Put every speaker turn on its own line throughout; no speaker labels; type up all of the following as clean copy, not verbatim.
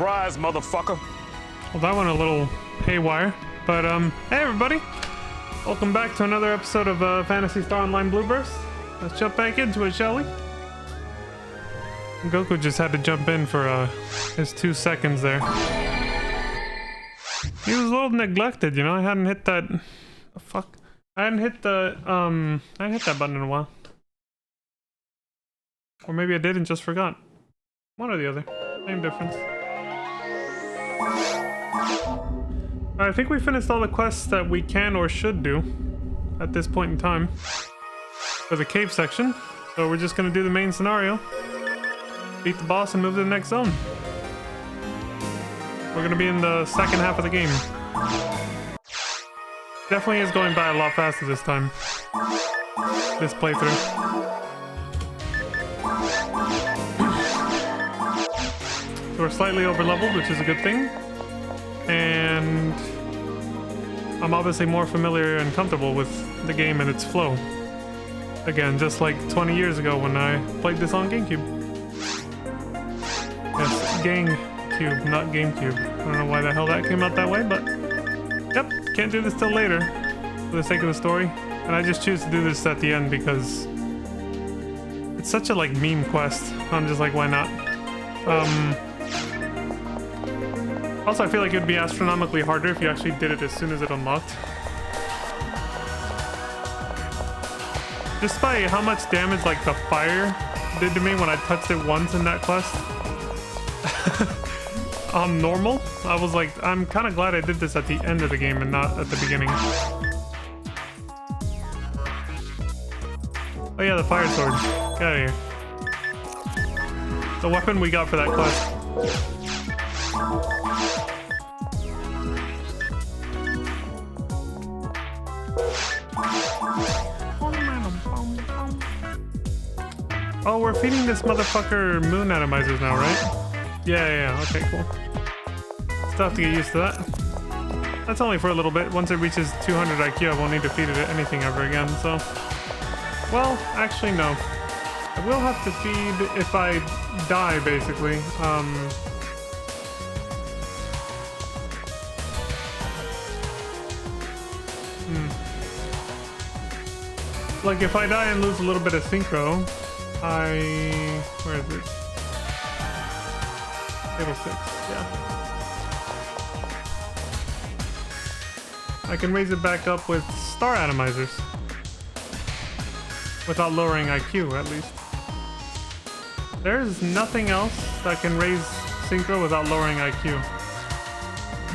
Surprise, motherfucker.
Well, that went a little haywire. But, hey everybody! Welcome back to another episode of Phantasy Star Online Blueburst. Let's jump back into it, shall we? Goku just had to jump in for his 2 seconds there. He was a little neglected, you know. I hadn't hit that. Fuck. I hadn't hit the I hadn't hit that button in a while. Or maybe I did and just forgot. One or the other. Same difference. Alright, I think we finished all the quests that we can or should do at this point in time for the cave section. So we're just gonna do the main scenario, beat the boss, and move to the next zone. We're gonna be in the second half of the game. Definitely is going by a lot faster this time. This playthrough. So we're slightly over leveled, which is a good thing. And I'm obviously more familiar and comfortable with the game and its flow. Again, just like 20 years ago when I played this on GameCube. Yes, GameCube, not GameCube. I don't know why the hell that came out that way, but yep, can't do this till later for the sake of the story. And I just choose to do this at the end because it's such a like meme quest. I'm just like, why not? Also, I feel like it would be astronomically harder if you actually did it as soon as it unlocked. Just by how much damage like the fire did to me when I touched it once in that quest. On normal, I was like, I'm kind of glad I did this at the end of the game and not at the beginning. Oh yeah, the fire sword. Get out of here. The weapon we got for that quest. Oh, we're feeding this motherfucker moon atomizers now, right? Yeah, okay, cool. Still have to get used to that. That's only for a little bit. Once it reaches 200 IQ, I won't need to feed it anything ever again, so... Well, actually, no. I will have to feed if I die, basically. Like, if I die and lose a little bit of synchro, where is it? Table 6, yeah. I can raise it back up with star atomizers. Without lowering IQ, at least. There's nothing else that can raise synchro without lowering IQ.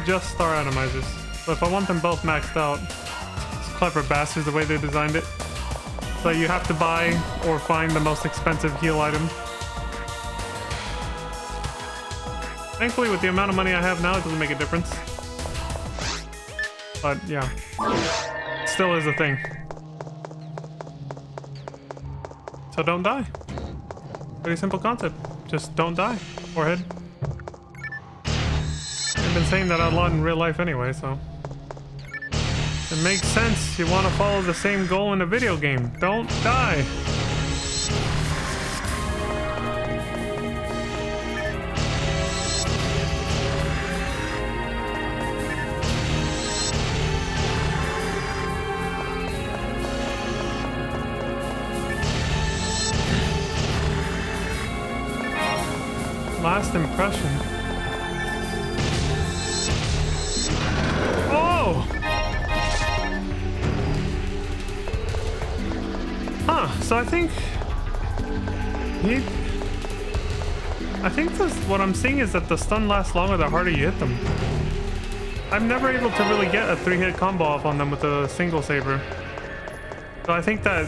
Just star atomizers. But if I want them both maxed out, it's clever bastards the way they designed it. So you have to buy or find the most expensive heal item. Thankfully, with the amount of money I have now, it doesn't make a difference. But yeah, it still is a thing. So don't die. Pretty simple concept. Just don't die. Forehead. I've been saying that out loud in real life anyway, so... It makes sense. You want to follow the same goal in a video game. Don't die. Last impression. Oh! Huh, so I think what I'm seeing is that the stun lasts longer the harder you hit them. I'm never able to really get a 3-hit combo off on them with a single saber. So I think that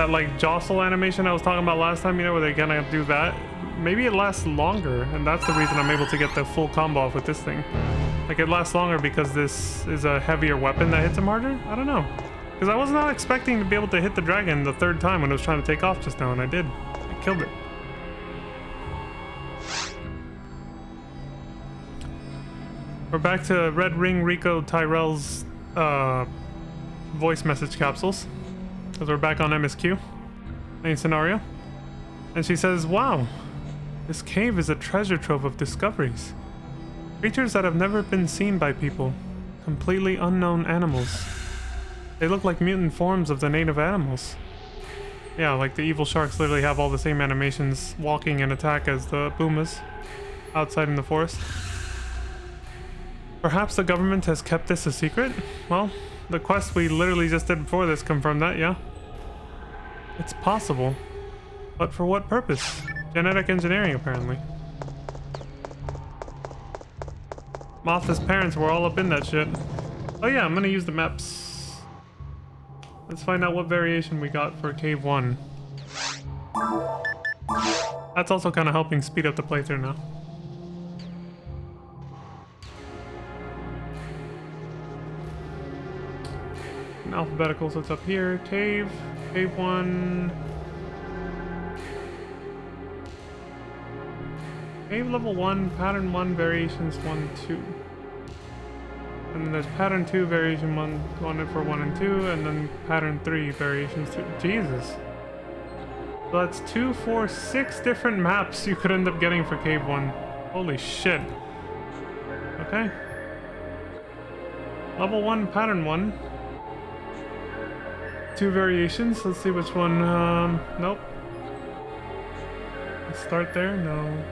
like jostle animation I was talking about last time, you know, where they kind of do that, maybe it lasts longer, and that's the reason I'm able to get the full combo off with this thing. Like, it lasts longer because this is a heavier weapon that hits him harder? I don't know. Because I was not expecting to be able to hit the dragon the 3rd time when it was trying to take off just now, and I did. I killed it. We're back to Red Ring Rico Tyrell's voice message capsules. Because we're back on MSQ. Main scenario. And she says, wow, this cave is a treasure trove of discoveries. Creatures that have never been seen by people. Completely unknown animals. They look like mutant forms of the native animals. Yeah, like the evil sharks literally have all the same animations, walking and attack as the boomas outside in the forest. Perhaps the government has kept this a secret? Well, the quest we literally just did before this confirmed that, yeah. It's possible. But for what purpose? Genetic engineering, apparently. Martha's parents were all up in that shit. Oh yeah, I'm gonna use the maps. Let's find out what variation we got for Cave 1. That's also kind of helping speed up the playthrough now. In alphabetical, so it's up here. Cave 1. Cave level 1, pattern 1, variations 1, 2. And then there's pattern 2, variation 1 for 1 and 2, and then pattern 3, variations 2. Jesus. So that's 2, 4, 6 different maps you could end up getting for Cave 1. Holy shit. Okay. Level 1, pattern 1. 2 variations. Let's see which one. Nope. Let's start there. No.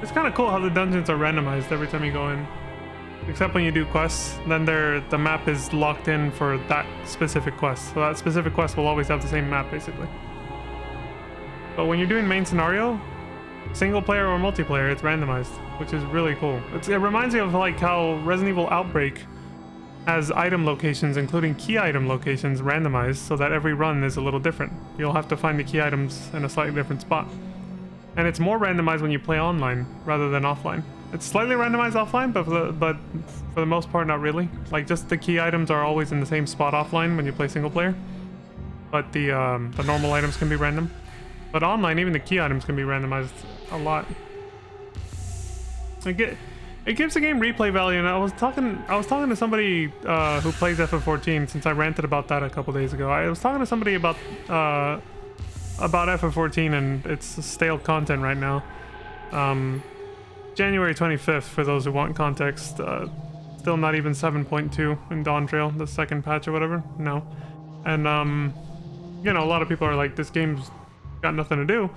It's kind of cool how the dungeons are randomized every time you go in. Except when you do quests, then the map is locked in for that specific quest. So that specific quest will always have the same map, basically. But when you're doing main scenario, single player or multiplayer, it's randomized, which is really cool. It reminds me of like how Resident Evil Outbreak has item locations, including key item locations, randomized, so that every run is a little different. You'll have to find the key items in a slightly different spot. And it's more randomized when you play online rather than offline. It's slightly randomized offline, but for the most part, not really. Like, just the key items are always in the same spot offline when you play single player. But the normal items can be random. But online, even the key items can be randomized a lot. It gives the game replay value, and I was talking to somebody who plays FF14, since I ranted about that a couple days ago. I was talking to somebody about FF14 and its stale content right now. January 25th, for those who want context. Still not even 7.2 in Dawn Trail, the second patch or whatever. No. And you know, a lot of people are like, this game's got nothing to do.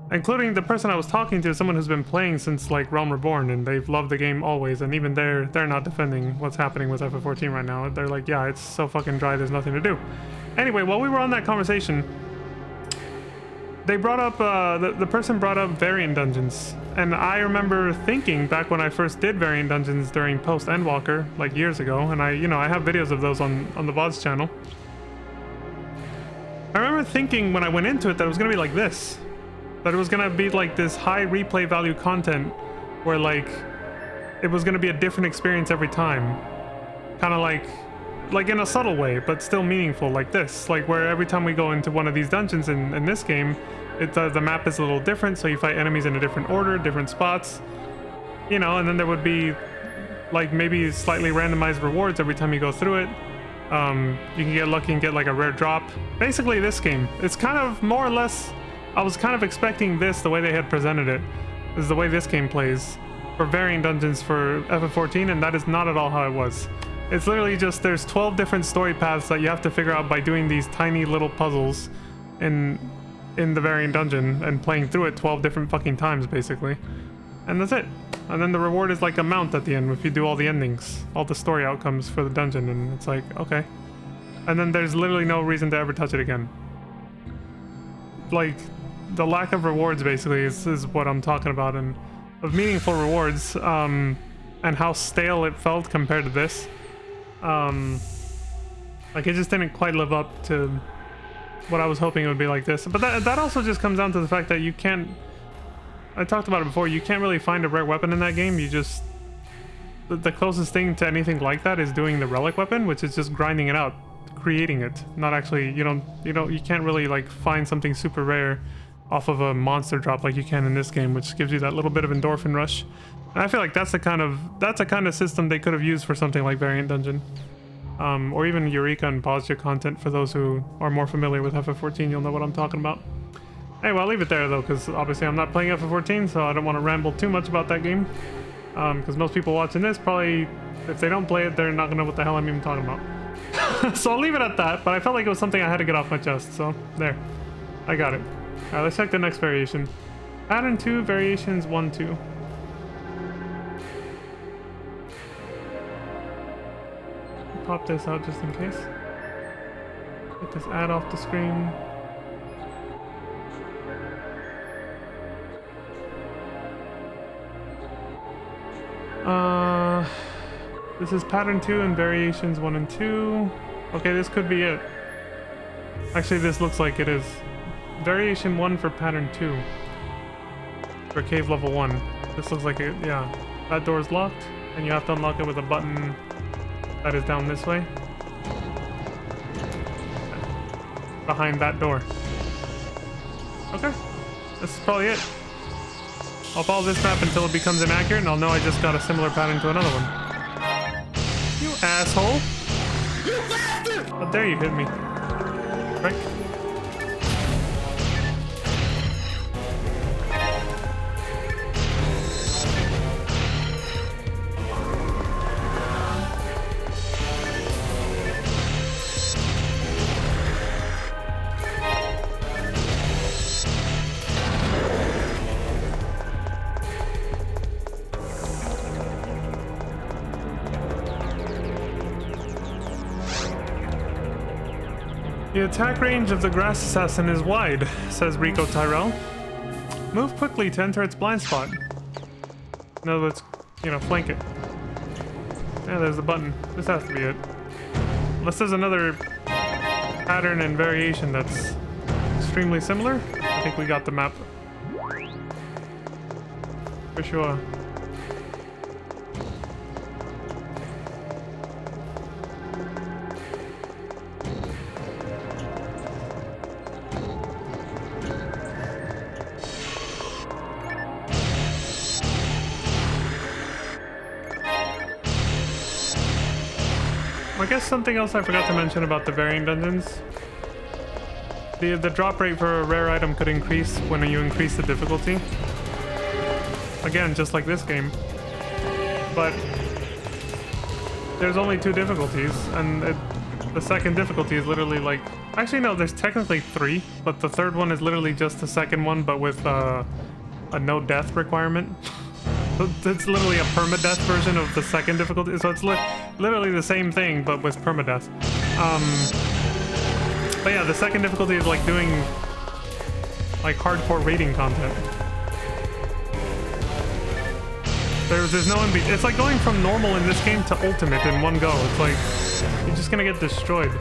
Including the person I was talking to, someone who's been playing since like Realm Reborn, and they've loved the game always, and even they're not defending what's happening with FF14 right now. They're like, yeah, it's so fucking dry, there's nothing to do. Anyway, while we were on that conversation, they brought up, the person brought up variant dungeons. And I remember thinking back when I first did variant dungeons during post Endwalker, like years ago, and I have videos of those on the VODs channel. I remember thinking when I went into it that it was gonna be like this. That it was gonna be like this high replay value content where like it was gonna be a different experience every time. Kind of like in a subtle way, but still meaningful, like this. Like where every time we go into one of these dungeons in this game, the map is a little different, so you fight enemies in a different order, different spots. You know, and then there would be like maybe slightly randomized rewards every time you go through it. You can get lucky and get like a rare drop. Basically this game, it's kind of more or less, I was kind of expecting this, the way they had presented it, is the way this game plays for variant dungeons for FF14, and that is not at all how it was. It's literally just, there's 12 different story paths that you have to figure out by doing these tiny little puzzles in the variant dungeon and playing through it 12 different fucking times, basically. And that's it. And then the reward is like a mount at the end if you do all the endings, all the story outcomes for the dungeon, and it's like, okay. And then there's literally no reason to ever touch it again. Like, the lack of rewards, basically, is what I'm talking about, and of meaningful rewards, and how stale it felt compared to this. Like, it just didn't quite live up to what I was hoping it would be like this. But that also just comes down to the fact that you can't, I talked about it before, you can't really find a rare weapon in that game. You just, the closest thing to anything like that is doing the relic weapon, which is just grinding it out, creating it, not actually, you can't really like find something super rare off of a monster drop like you can in this game, which gives you that little bit of endorphin rush. And I feel like that's a kind of system they could have used for something like Variant Dungeon. Or even Eureka and Posture content. For those who are more familiar with FF14, you'll know what I'm talking about. Anyway, I'll leave it there though, because obviously I'm not playing FF14, so I don't want to ramble too much about that game. Because most people watching this probably, if they don't play it, they're not gonna know what the hell I'm even talking about. So I'll leave it at that, but I felt like it was something I had to get off my chest, so there. I got it. Alright, let's check the next variation. Pattern 2, variations 1, 2. Pop this out just in case. Get this ad off the screen. This is pattern 2 and variations 1 and 2. Okay, this could be it. Actually, this looks like it is. Variation 1 for pattern 2. For cave level 1. This looks like it, yeah. That door is locked, and you have to unlock it with a button that is down this way. Behind that door. Okay. This is probably it. I'll follow this map until it becomes inaccurate, and I'll know I just got a similar pattern to another one. You asshole! How dare you hit me? Frick. The attack range of the grass assassin is wide, says Rico Tyrell. Move quickly to enter its blind spot. In other words, you know, flank it. Yeah, there's the button. This has to be it. Unless there's another pattern and variation that's extremely similar, I think we got the map. For sure. I guess something else I forgot to mention about the varying dungeons. The drop rate for a rare item could increase when you increase the difficulty. Again, just like this game. But there's only 2 difficulties, and the second difficulty is literally like... Actually, no, there's technically 3, but the third one is literally just the second one, but with a no death requirement. It's literally a permadeath version of the second difficulty, so it's literally the same thing, but with permadeath. But yeah, the second difficulty is like doing like hardcore raiding content. There's no in-between. It's like going from normal in this game to ultimate in one go. It's like you're just gonna get destroyed,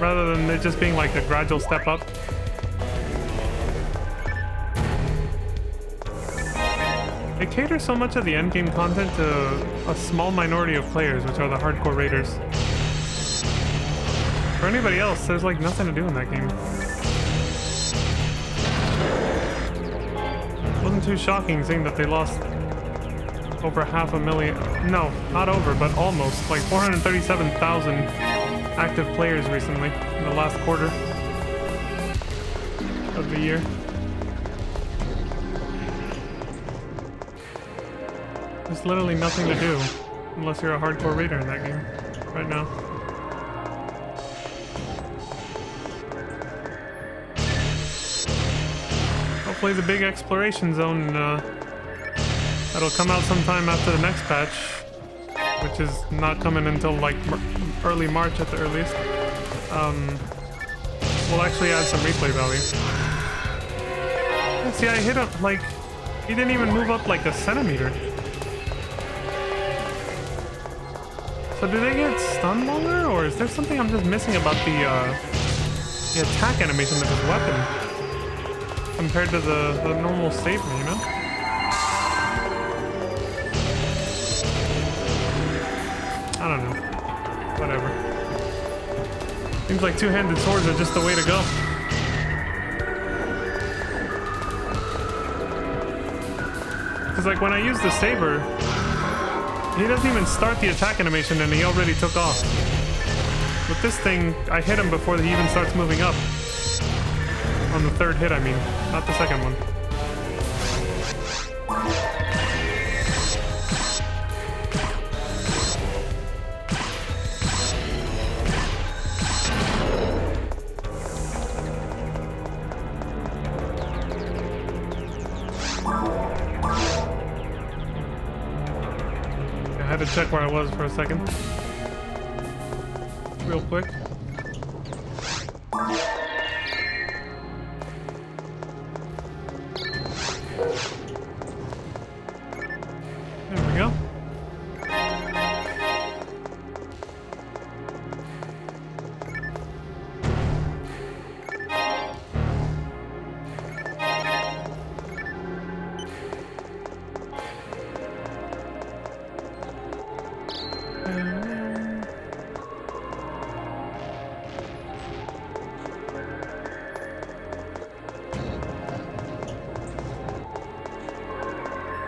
rather than it just being like a gradual step up. They cater so much of the endgame content to a small minority of players, which are the hardcore raiders. For anybody else, there's like nothing to do in that game. It wasn't too shocking seeing that they lost over 500,000, no, not over, but almost, like 437,000 active players recently, in the last quarter of the year. There's literally nothing to do unless you're a hardcore raider in that game right now. Hopefully the big exploration zone that'll come out sometime after the next patch, which is not coming until like early March at the earliest, will actually add some replay value. Yeah, see, I hit him like he didn't even move up like a centimeter. So do they get stunned longer, or is there something I'm just missing about the attack animation of his weapon compared to the normal save me, you know? I don't know. Whatever. Seems like two-handed swords are just the way to go. Because like when I use the saber, he doesn't even start the attack animation and he already took off. With this thing, I hit him before he even starts moving up. On the third hit, I mean. Not the second one. to check where I was for a second. Real quick. There we go.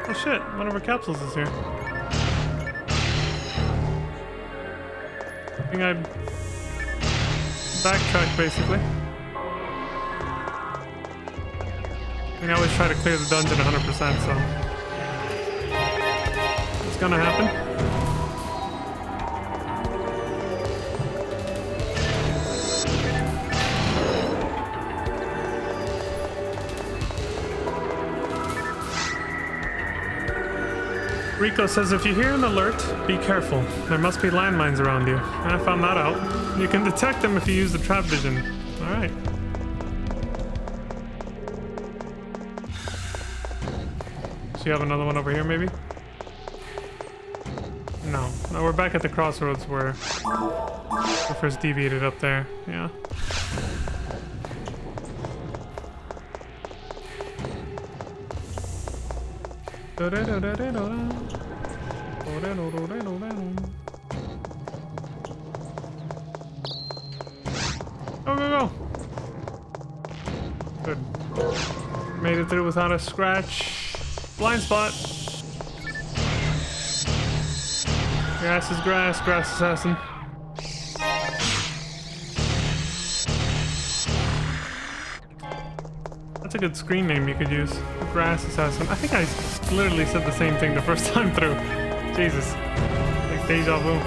Oh shit, one of our capsules is here. I think I backtrack basically. I mean, I always try to clear the dungeon 100%, so it's gonna happen. Rico says if you hear an alert, be careful. There must be landmines around you. I found that out. You can detect them if you use the trap vision. Alright. So you have another one over here maybe? No. No, we're back at the crossroads where we first deviated up there. Yeah. Go, go, go! Good. Made it through without a scratch. Blind spot. Grass is grass, grass assassin. That's a good screen name you could use. Grass assassin. I think I literally said the same thing the first time through. Jesus. Like deja vu.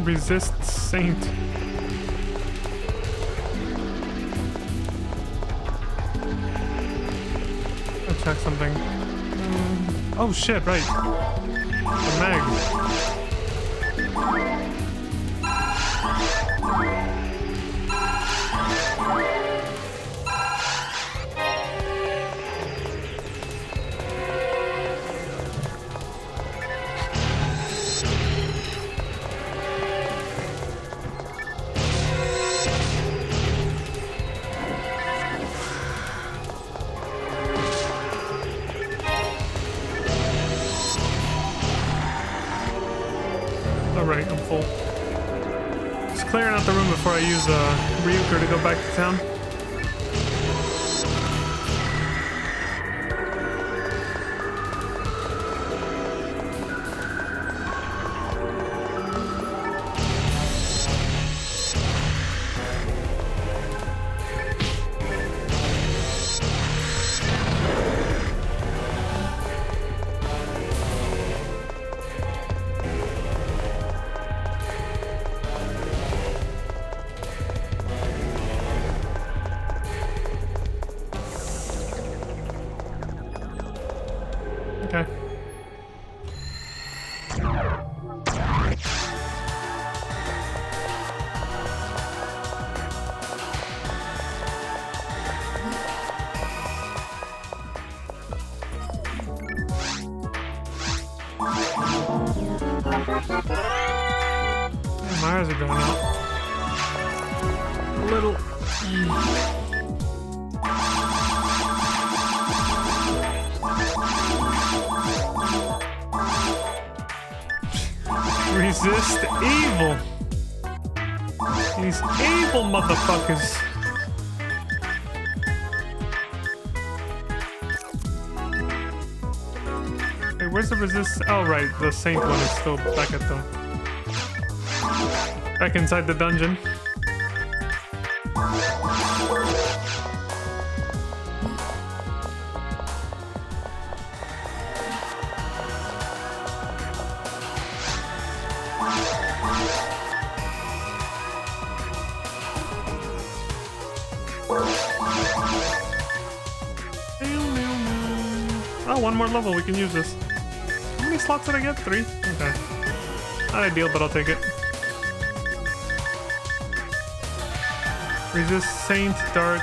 Resist Saint. I'll check something. Oh shit, right. The mag. Alright, I'm full. Just clearing out the room before I use Ryuker to go back to town. Okay. My eyes are going out. A little. Resist evil. These evil motherfuckers. Wait, where's the resist? Oh, right. The Saint one is still back at the... back inside the dungeon. one more level. We can use this. How many slots did I get? 3? Okay. Not ideal, but I'll take it. Resist Saint, Dark,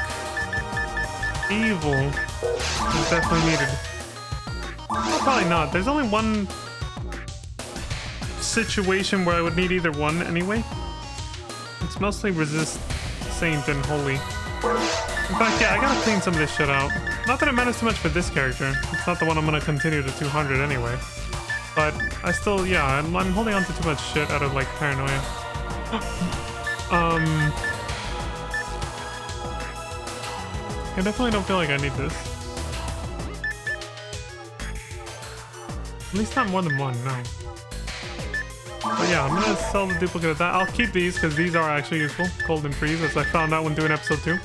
Evil is definitely needed. Well, probably not. There's only one situation where I would need either one anyway. It's mostly Resist Saint and Holy. In fact, yeah, I gotta clean some of this shit out. Not that it matters too much for this character. It's not the one I'm gonna continue to 200 anyway. But I still, yeah, I'm holding on to too much shit out of like paranoia. I definitely don't feel like I need this. At least not more than one, no. But yeah, I'm gonna sell the duplicate of that. I'll keep these because these are actually useful. Golden Freeze, as I found out when doing episode 2.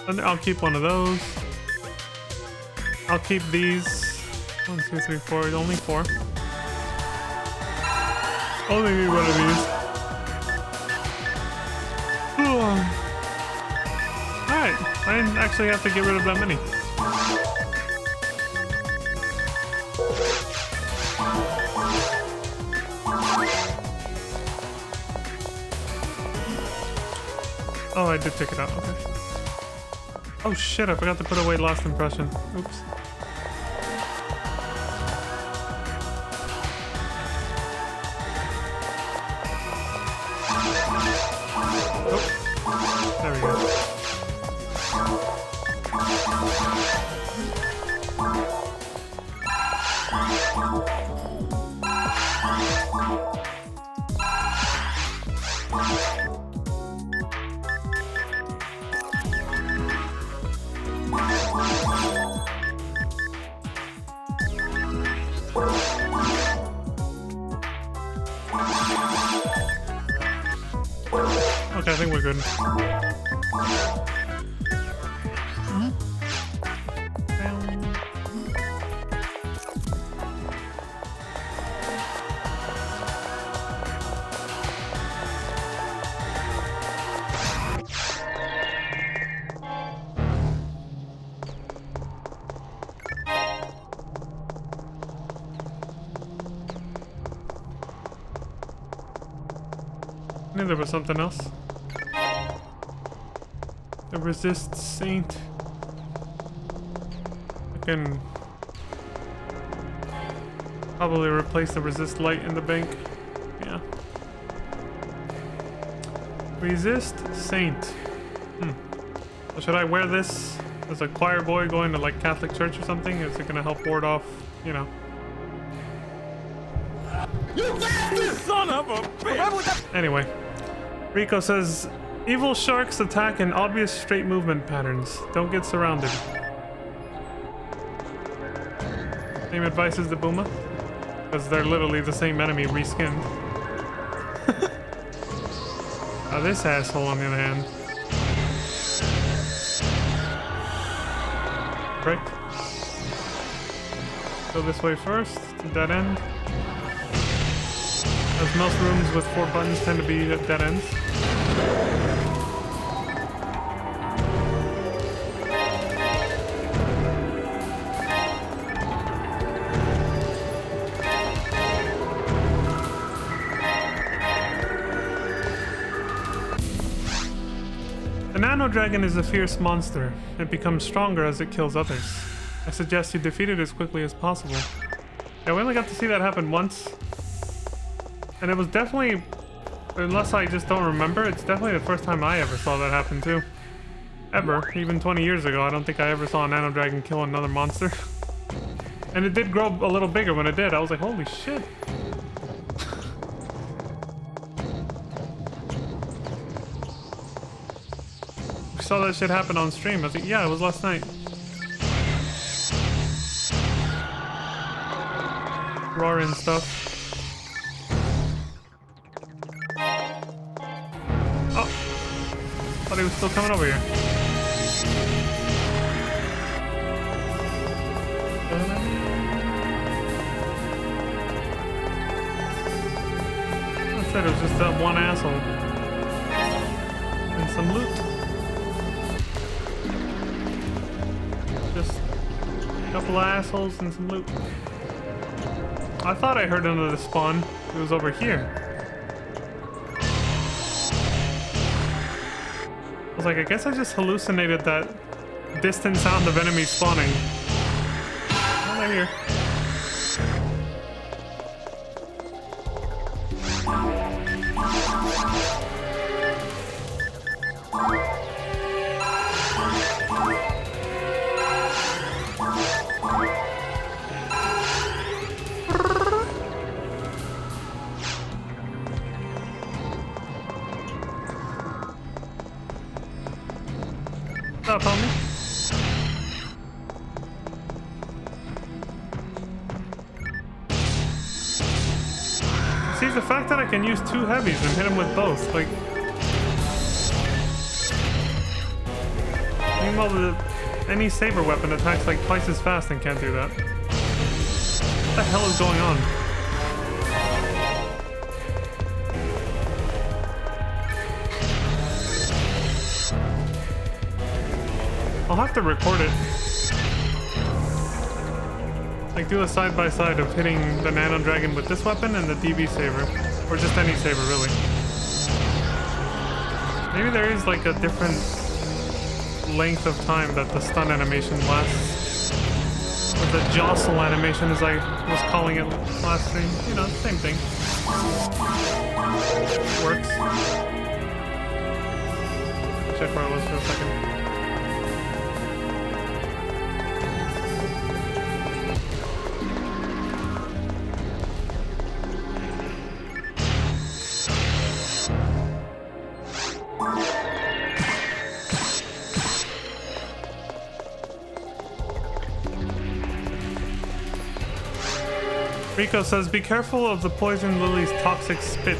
And I'll keep one of those. I'll keep these. 1, 2, 3, 4. Only 4. Only need one of these. Alright, I didn't actually have to get rid of that many. Oh, I did take it out, okay. Oh shit, I forgot to put away Last Impression. Oops. Oh. There we go. Okay, I think we're good. I knew there was something else. The Resist Saint. I can probably replace the Resist Light in the bank. Yeah. Resist Saint. So should I wear this as a choir boy going to like Catholic church or something? Is it gonna help ward off, you know?
You bastard! Son of a bitch!
Anyway, Rico says, evil sharks attack in obvious straight movement patterns. Don't get surrounded. Same advice as the Booma? Because they're literally the same enemy reskinned. Now this asshole on the other hand. Right. Go this way first, to dead end. As most rooms with 4 buttons tend to be at dead ends. The Nano Dragon is a fierce monster. It becomes stronger as it kills others. I suggest you defeat it as quickly as possible. Yeah, we only got to see that happen once. And it was definitely, unless I just don't remember, it's definitely the first time I ever saw that happen too. Ever. Even 20 years ago, I don't think I ever saw a Nano Dragon kill another monster. And it did grow a little bigger when it did. I was like, holy shit. We saw that shit happen on stream. I was like, yeah, it was last night. Roaring stuff. Thought he was still coming over here. I said it was just that one asshole. And some loot. Just Couple of assholes and some loot. I thought I heard another spawn. It was over here. I was like, I guess I just hallucinated that distant sound of enemies spawning. Oh, they're here. What's up, homie? See, the fact that I can use two heavies and hit him with both, like... Meanwhile, any saber weapon attacks like twice as fast and can't do that. What the hell is going on? I'll have to record it. Like do a side-by-side of hitting the Nano Dragon with this weapon and the DB saber. Or just any saber, really. Maybe there is like a different length of time that the stun animation lasts. Or the jostle animation, as I was calling it last stream. You know, same thing. Works. Check where I was for a second. Rico says, be careful of the poison lily's toxic spit.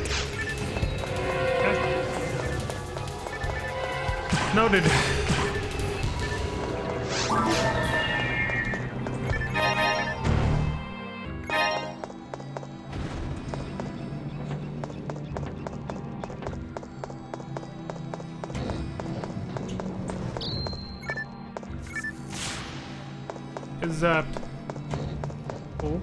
Okay. Noted. Is that cool?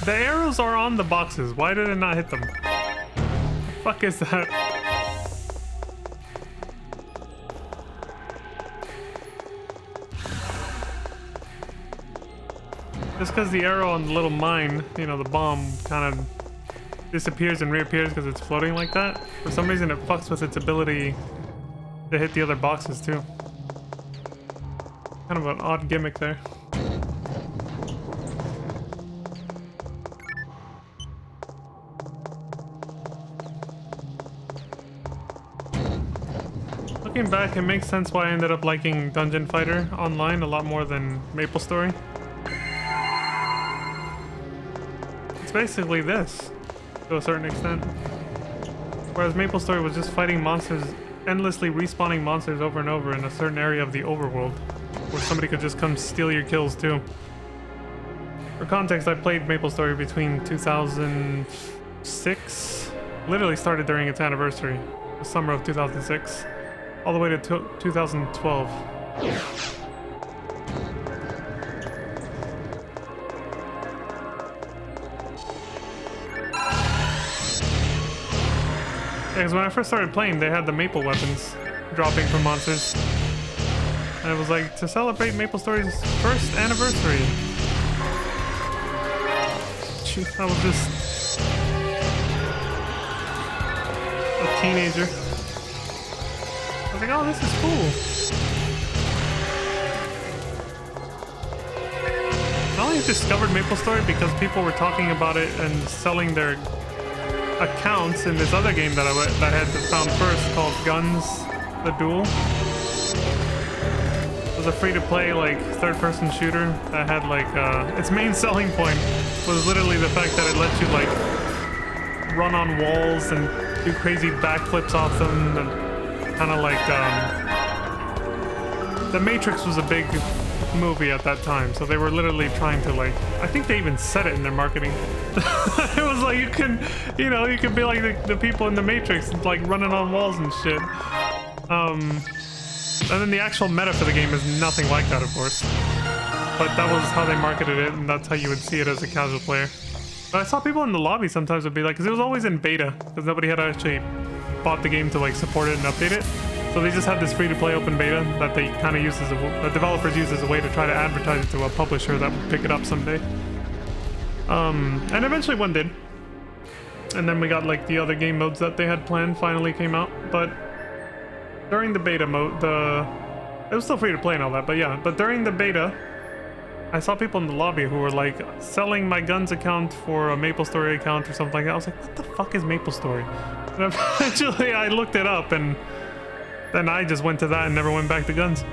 The arrows are on the boxes. Why did it not hit them? The fuck is that? Just because the arrow on the little mine, you know, the bomb kind of disappears and reappears because it's floating like that. For some reason it fucks with its ability to hit the other boxes too. Kind of an odd gimmick there. Looking back, it makes sense why I ended up liking Dungeon Fighter online a lot more than MapleStory. It's basically this, to a certain extent. Whereas MapleStory was just fighting monsters, endlessly respawning monsters over and over in a certain area of the overworld, where somebody could just come steal your kills too. For context, I played MapleStory between 2006, literally started during its anniversary, the summer of 2006. All the way to 2012. Yeah, because when I first started playing, they had the maple weapons dropping from monsters. And it was like, to celebrate MapleStory's first anniversary. I was just a teenager. I was like, oh, this is cool. I only discovered MapleStory because people were talking about it and selling their accounts in this other game that I had found first called Guns the Duel. It was a free-to-play, like, third-person shooter that had, like, its main selling point was literally the fact that it lets you, like, run on walls and do crazy backflips off them and kind of like, The Matrix was a big movie at that time, so they were literally trying to, like, I think they even said it in their marketing. It was like, you can, you know, you could be like the people in The Matrix, like, running on walls and shit. And then the actual meta for the game is nothing like that, of course. But that was how they marketed it, and that's how you would see it as a casual player. But I saw people in the lobby sometimes would be like, because it was always in beta, because nobody had actually bought the game to like support it and update it. So they just had this free-to-play open beta that they kind of use as the developers use as a way to try to advertise it to a publisher that would pick it up someday. And eventually one did. And then we got like the other game modes that they had planned finally came out. But during the beta mode, it was still free to play and all that, but yeah. But during the beta, I saw people in the lobby who were like selling my guns account for a MapleStory account or something like that. I was like, what the fuck is MapleStory? And eventually I looked it up, and then I just went to that and never went back to guns.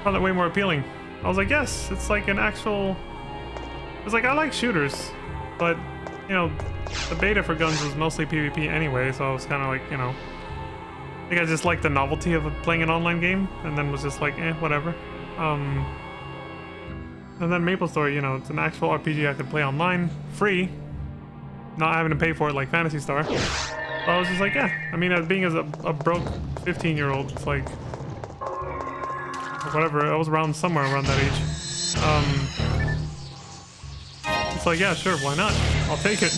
Found that way more appealing. I was like, yes, it's like an actual... It's like, I like shooters, but, you know, the beta for guns was mostly PvP anyway, so I was kind of like, you know... I think I just liked the novelty of playing an online game, and then was just like, whatever. And then MapleStory, you know, it's an actual RPG I could play online, free, not having to pay for it like Phantasy Star. So I was just like, yeah. I mean, as being as a broke 15-year-old, it's like, whatever. I was around somewhere around that age. It's like, yeah, sure, why not? I'll take it.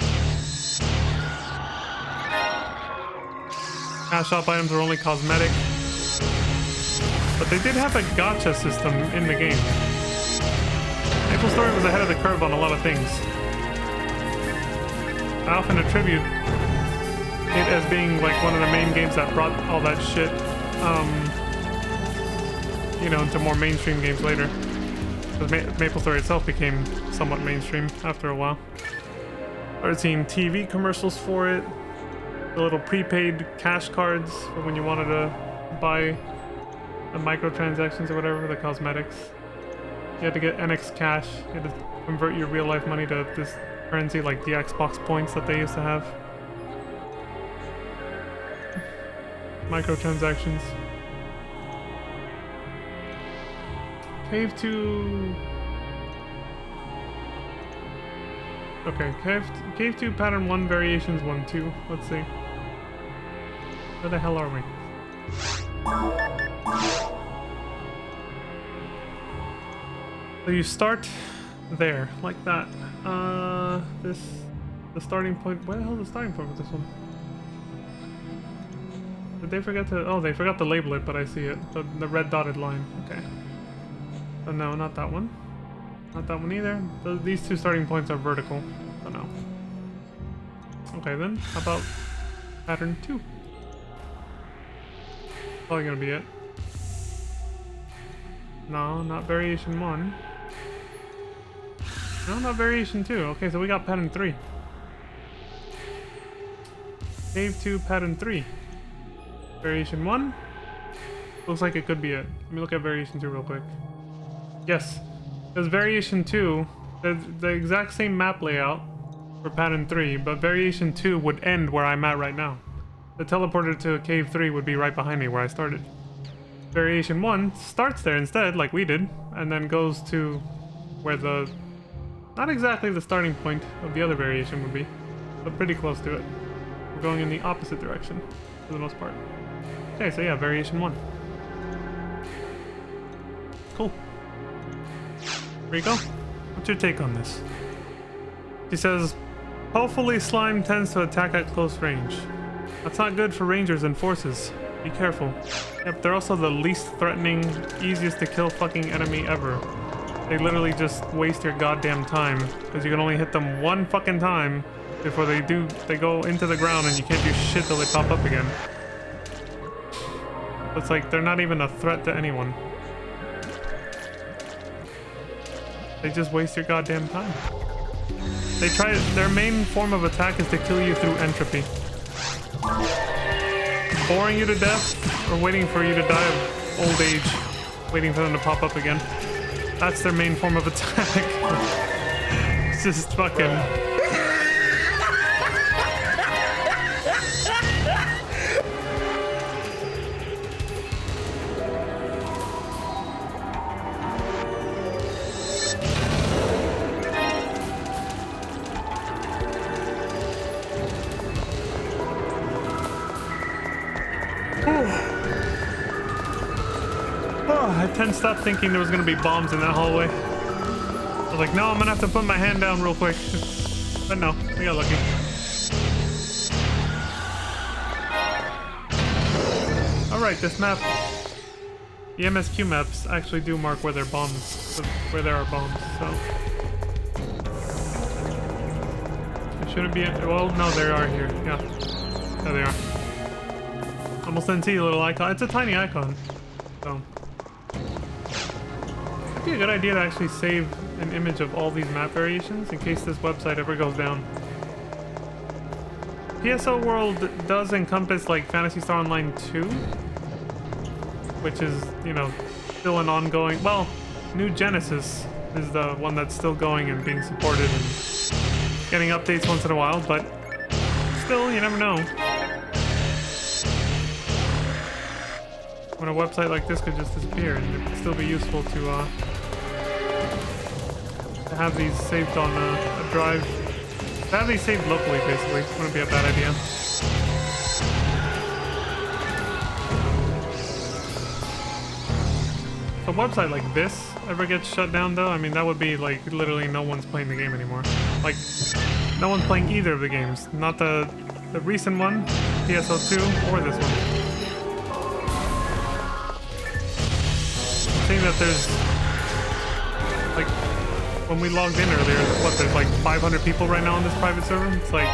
Cash shop items are only cosmetic, but they did have a gacha system in the game. MapleStory was ahead of the curve on a lot of things. I often attribute it as being like one of the main games that brought all that shit, you know, into more mainstream games later. Because MapleStory itself became somewhat mainstream after a while. Started seeing TV commercials for it. The little prepaid cash cards for when you wanted to buy the microtransactions or whatever, the cosmetics. You had to get NX cash. You had to convert your real life money to this currency like the Xbox points that they used to have. Microtransactions. Cave 2... Okay, Cave 2 Pattern 1 Variations 1, 2. Let's see. Where the hell are we? So you start there, like that. The starting point. Where the hell is the starting point with this one? Did they forget to? Oh, they forgot to label it, but I see it. The red dotted line. Okay. So no, not that one. Not that one either. These two starting points are vertical. So no. Okay then. How about pattern 2? Probably gonna be it. No, not variation 1. No, not variation 2. Okay, so we got pattern 3. Cave 2, pattern 3. Variation 1. Looks like it could be it. Let me look at variation 2 real quick. Yes. There's variation 2. There's the exact same map layout for pattern 3, but variation 2 would end where I'm at right now. The teleporter to cave 3 would be right behind me where I started. Variation 1 starts there instead, like we did, and then goes to where the... Not exactly the starting point of the other variation would be, but pretty close to it. We're going in the opposite direction, for the most part. Okay, so yeah, variation 1. Cool. There you go. What's your take on this? He says, hopefully slime tends to attack at close range. That's not good for rangers and forces. Be careful. Yep, they're also the least threatening, easiest to kill fucking enemy ever. They literally just waste your goddamn time, because you can only hit them one fucking time before they go into the ground and you can't do shit till they pop up again. It's like they're not even a threat to anyone. They just waste your goddamn time. Their main form of attack is to kill you through entropy. Boring you to death, or waiting for you to die of old age, waiting for them to pop up again. That's their main form of attack. It's just fucking... tensed up thinking there was gonna be bombs in that hallway. I was like, no, I'm gonna have to put my hand down real quick. But no, we got lucky. Alright, this map, the MSQ maps actually do mark where there are bombs, so. It shouldn't be, well, no, there are here, yeah. There they are. Almost didn't see a little icon. It's a tiny icon, so. It'd be a good idea to actually save an image of all these map variations in case this website ever goes down. PSO World does encompass like Phantasy Star Online 2, which is, you know, still an ongoing, well, New Genesis is the one that's still going and being supported and getting updates once in a while, but still, you never know. When a website like this could just disappear, and it would still be useful to have these saved on a drive. To have these saved locally, basically, wouldn't be a bad idea. If a website like this ever gets shut down, though, I mean, that would be like literally no one's playing the game anymore. Like, no one's playing either of the games. Not the recent one, PSO2, or this one. Saying that there's, like, when we logged in earlier, what, there's like 500 people right now on this private server? It's like,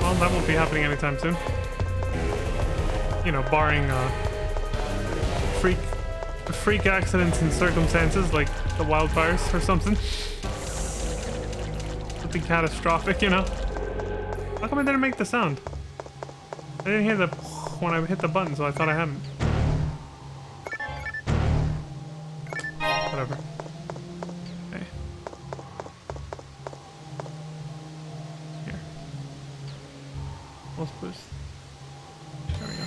well, that won't be happening anytime soon. You know, barring freak accidents and circumstances like the wildfires or something. Something catastrophic, you know? How come I didn't make the sound? I didn't hear the when I hit the button, so I thought I hadn't. Whatever. Okay. Here. Let's boost. There we go.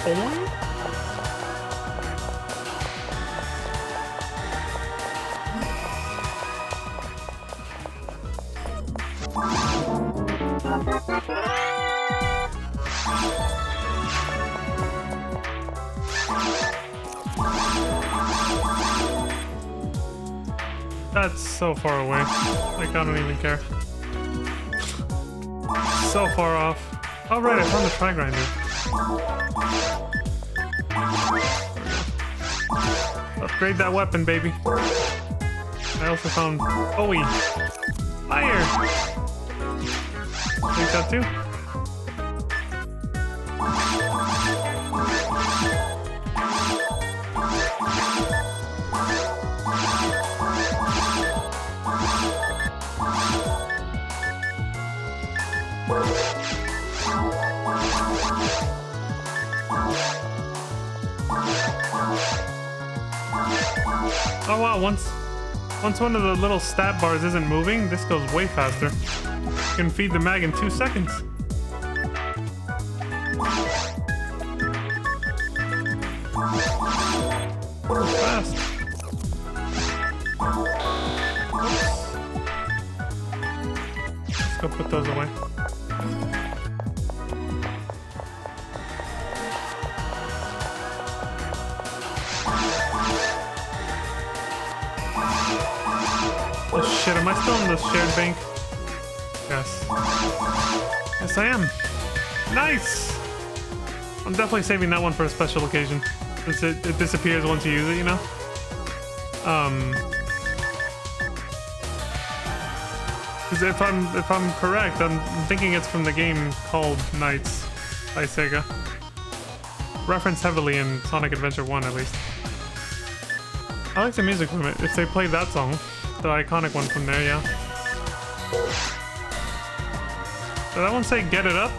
Boing? That's so far away. Like, I don't even care. So far off. Oh, right, I found the tri grinder. Upgrade that weapon, baby. I also found Bowie. Fire! Take that too. Oh wow, once one of the little stat bars isn't moving, this goes way faster. You can feed the mag in 2 seconds. That's fast. Oops. Let's go put those away. Oh shit, am I still in the shared bank? Yes. Yes, I am. Nice! I'm definitely saving that one for a special occasion. Since it disappears once you use it, you know? Because if I'm correct, I'm thinking it's from the game called Knights by Sega. Referenced heavily in Sonic Adventure 1, at least. I like the music from it. If they play that song, the iconic one from there, yeah. Did that one say get it up?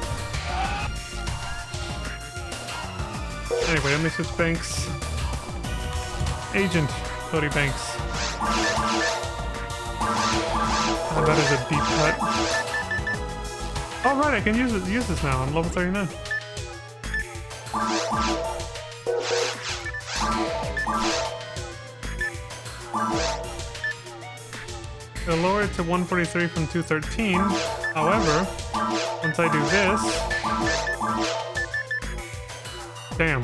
Anyway, let me switch banks. Agent Cody Banks. Oh, that is a deep cut. Oh right, I can use this now. I'm level 39. It'll lower it to 143 from 213. However, once I do this, Damn.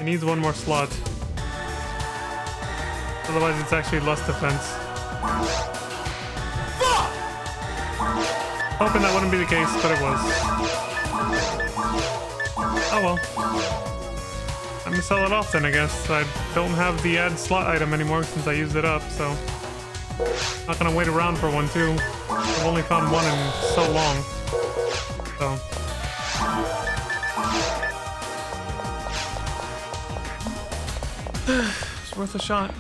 It needs one more slot. Otherwise it's actually less defense. Hoping that wouldn't be the case, but it was. Oh well. I'm gonna sell it off then, I guess. I don't have the add slot item anymore since I used it up, so... Not gonna wait around for one too. I've only found one in so long. So... It's worth a shot.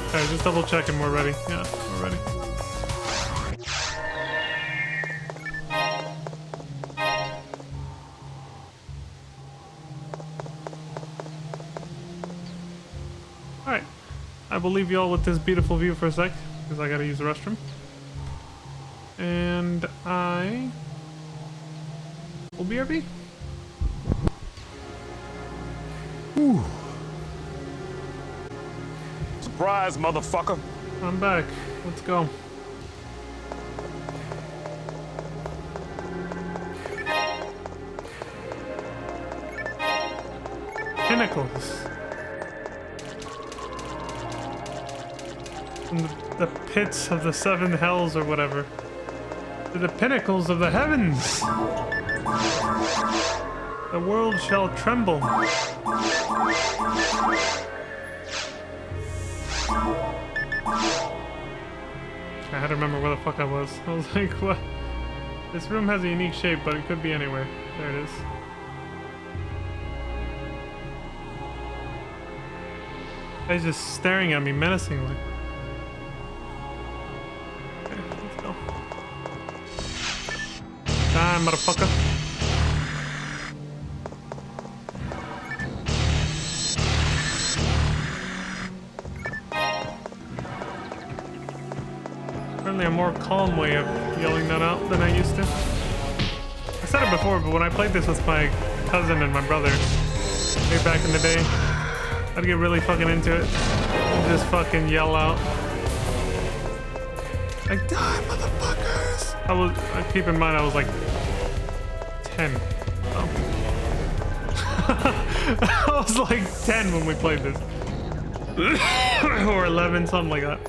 Okay, just double checking we're ready. Yeah, we're ready. Alright. I will leave you all with this beautiful view for a sec, because I gotta use the restroom. And I will BRB.
Ooh. Surprise, motherfucker.
I'm back. Let's go. Pinnacles. From the pits of the seven hells or whatever. To the pinnacles of the heavens. The world shall tremble. I had to remember where the fuck I was. I was like, what? This room has a unique shape, but it could be anywhere. There it is. He's just staring at me menacingly. Okay, let's go. Die, motherfucker. Certainly a more calm way of yelling that out than I used to. I said it before, but when I played this with my cousin and my brother, way back in the day, I'd get really fucking into it and just fucking yell out. Like, die, motherfuckers! Keep in mind, I was like 10. Oh. I was like 10 when we played this. Or 11, something like that.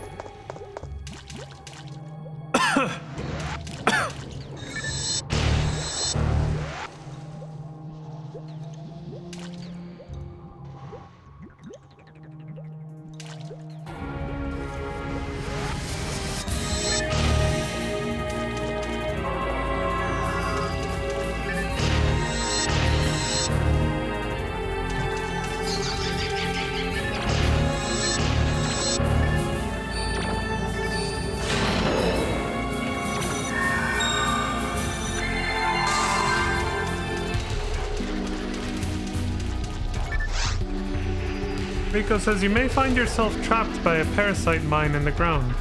Rico says you may find yourself trapped by a parasite mine in the ground.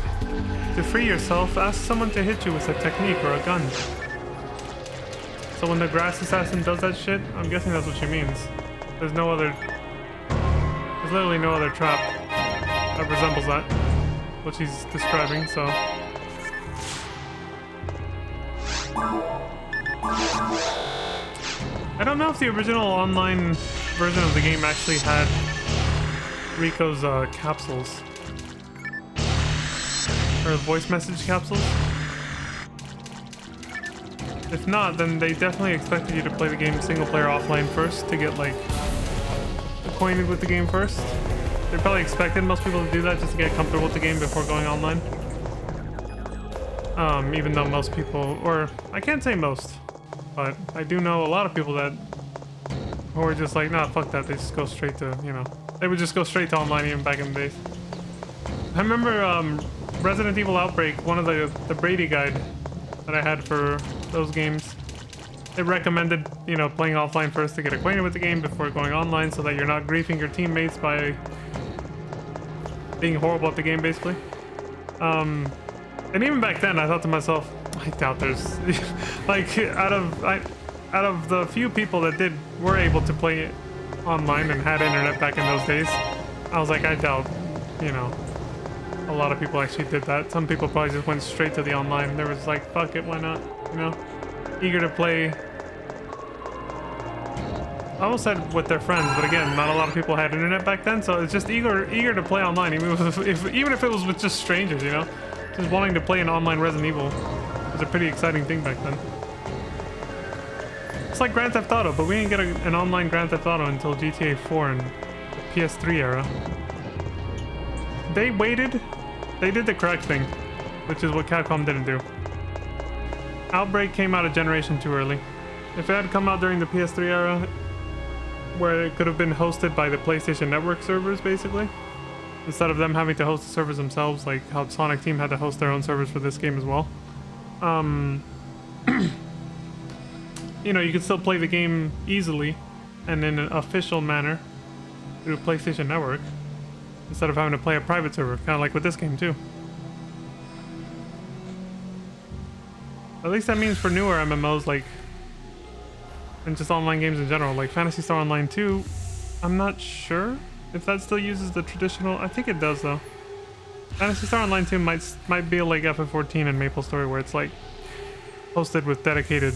To free yourself, ask someone to hit you with a technique or a gun. So when the grass assassin does that shit, I'm guessing that's what she means. There's literally no other trap that resembles that, what she's describing, so. I don't know if the original online version of the game actually had Rico's capsules. Or voice message capsules. If not, then they definitely expected you to play the game single player offline first to get like acquainted with the game first. They probably expected most people to do that just to get comfortable with the game before going online. Even though most people, or I can't say most, but I do know a lot of people that who are just like, nah, fuck that, they just go straight to, you know, they would just go straight to online even back in the days. I remember Resident Evil Outbreak, one of the Brady guide that I had for those games. It recommended, you know, playing offline first to get acquainted with the game before going online so that you're not griefing your teammates by being horrible at the game, basically. And even back then, I thought to myself, I doubt there's like out of the few people that were able to play online and had internet back in those days, I was like, I doubt, you know, a lot of people actually did that. Some people probably just went straight to the online. There was like, fuck it, why not? You know, eager to play. I almost said with their friends, but again, not a lot of people had internet back then, so it's just eager to play online, even if it was with just strangers, you know, just wanting to play an online Resident Evil was a pretty exciting thing back then. It's like Grand Theft Auto, but we didn't get an online Grand Theft Auto until GTA 4 and the PS3 era. They waited. They did the correct thing, which is what Capcom didn't do. Outbreak came out a generation too early. If it had come out during the PS3 era, where it could have been hosted by the PlayStation Network servers, basically, instead of them having to host the servers themselves, like how Sonic Team had to host their own servers for this game as well. You know, you could still play the game easily and in an official manner through PlayStation Network instead of having to play a private server, kind of like with this game too. At least that means for newer MMOs, like, and just online games in general, like Phantasy Star Online 2, I'm not sure if that still uses the traditional. I think it does though. Phantasy Star Online 2 might be like FF14 and MapleStory, where it's like hosted with dedicated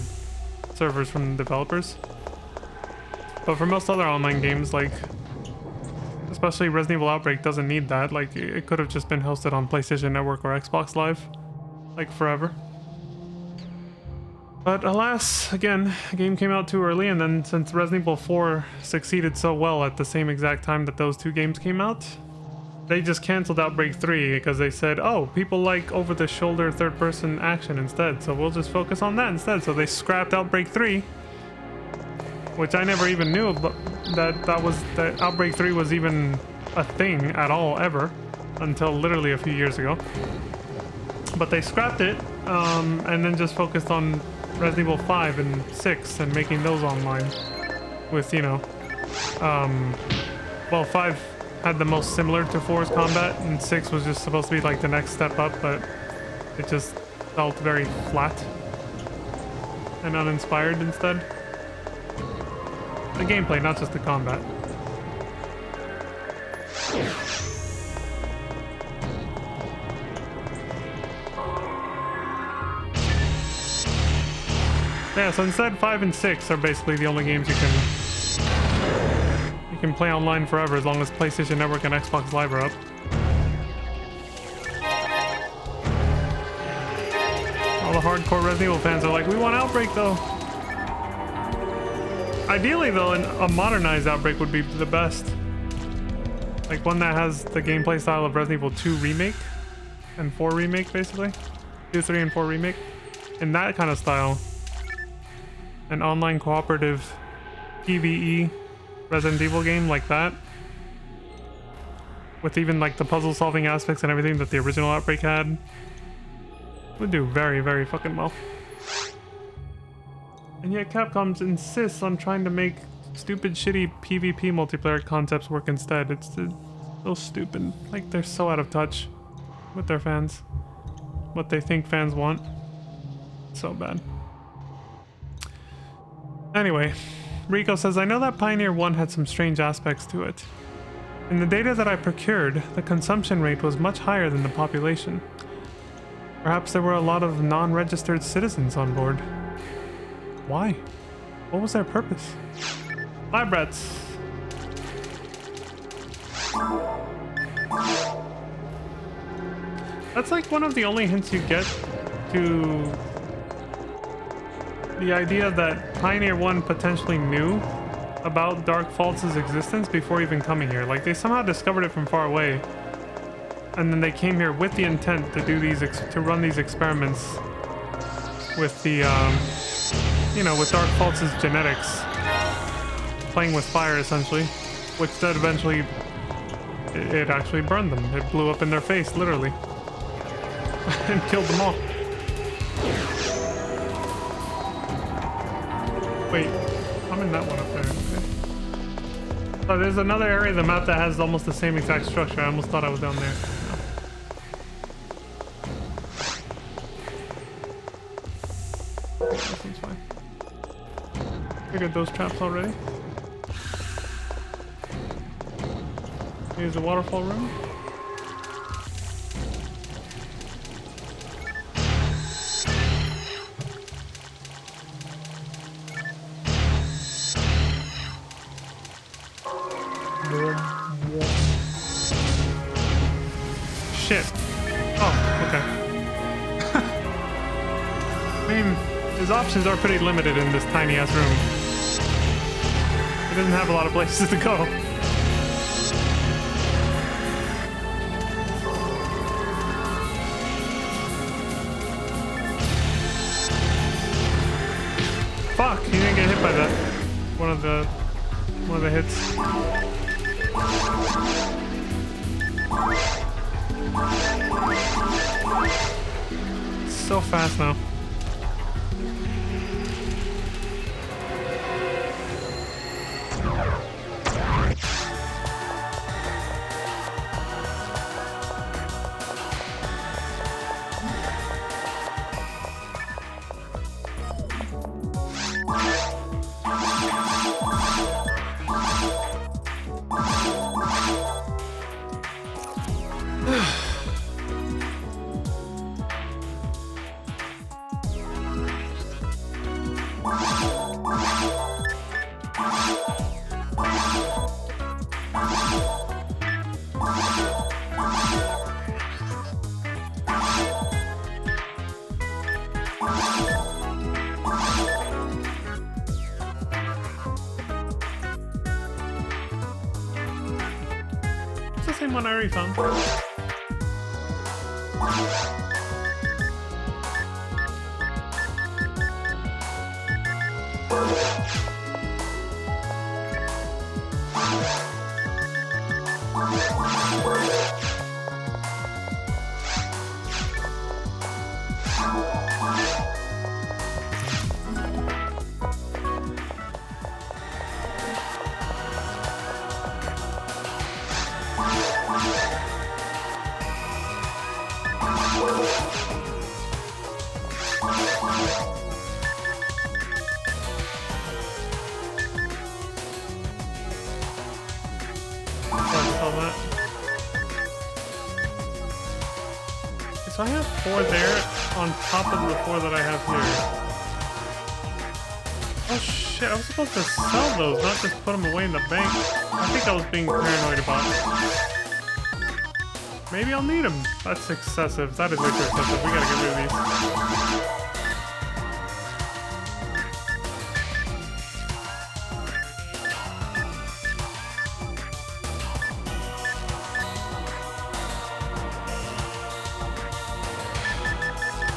servers from the developers. But for most other online games, like especially Resident Evil Outbreak, doesn't need that. Like it could have just been hosted on PlayStation Network or Xbox Live, like forever. But alas, again, the game came out too early, and then since Resident Evil 4 succeeded so well at the same exact time that those two games came out, they just canceled Outbreak 3 because they said, oh, people like over-the-shoulder third-person action instead, so we'll just focus on that instead. So they scrapped Outbreak 3, which I never even knew that Outbreak 3 was even a thing at all, ever, until literally a few years ago. But they scrapped it, and then just focused on Resident Evil 5 and 6 and making those online with, you know, well, 5 had the most similar to 4's combat, and 6 was just supposed to be like the next step up, but it just felt very flat and uninspired instead. The gameplay, not just the combat. Yeah, so instead 5 and 6 are basically the only games you can play online forever as long as PlayStation Network and Xbox Live are up. All the hardcore Resident Evil fans are like, we want Outbreak though. Ideally though, a modernized Outbreak would be the best. Like one that has the gameplay style of Resident Evil 2 Remake and 4 Remake, basically. 2, 3, and 4 Remake. In that kind of style. An online cooperative PvE Resident Evil game like that, with even like the puzzle solving aspects and everything that the original Outbreak had, would do very, very fucking well. And yet Capcom insists on trying to make stupid shitty PvP multiplayer concepts work instead. It's so stupid. Like they're so out of touch with their fans, what they think fans want. So bad. Anyway, Rico says, I know that Pioneer 1 had some strange aspects to it. In the data that I procured, the consumption rate was much higher than the population. Perhaps there were a lot of non-registered citizens on board. Why? What was their purpose? Bye, brats. That's like one of the only hints you get to the idea that Pioneer 1 potentially knew about Dark Fault's existence before even coming here. Like they somehow discovered it from far away, and then they came here with the intent to do these to run these experiments with the you know, with Dark Fault's genetics, playing with fire essentially, which then eventually it actually burned them. It blew up in their face, literally, and killed them all. Wait, I'm in that one up there. Okay. Oh, there's another area of the map that has almost the same exact structure. I almost thought I was down there. No. This seems fine. Figured those traps already. Here's the waterfall room. Shit. Oh, okay. I mean, his options are pretty limited in this tiny ass room. He doesn't have a lot of places to go. Fuck, he didn't get hit by that. One of the hits. So fast now. It's the same one I already found. So I have 4 there on top of the 4 that I have here. Oh shit, I was supposed to sell those, not just put them away in the bank. I think I was being paranoid about it. Maybe I'll need them. That's excessive. That is way too excessive. We gotta get rid of these.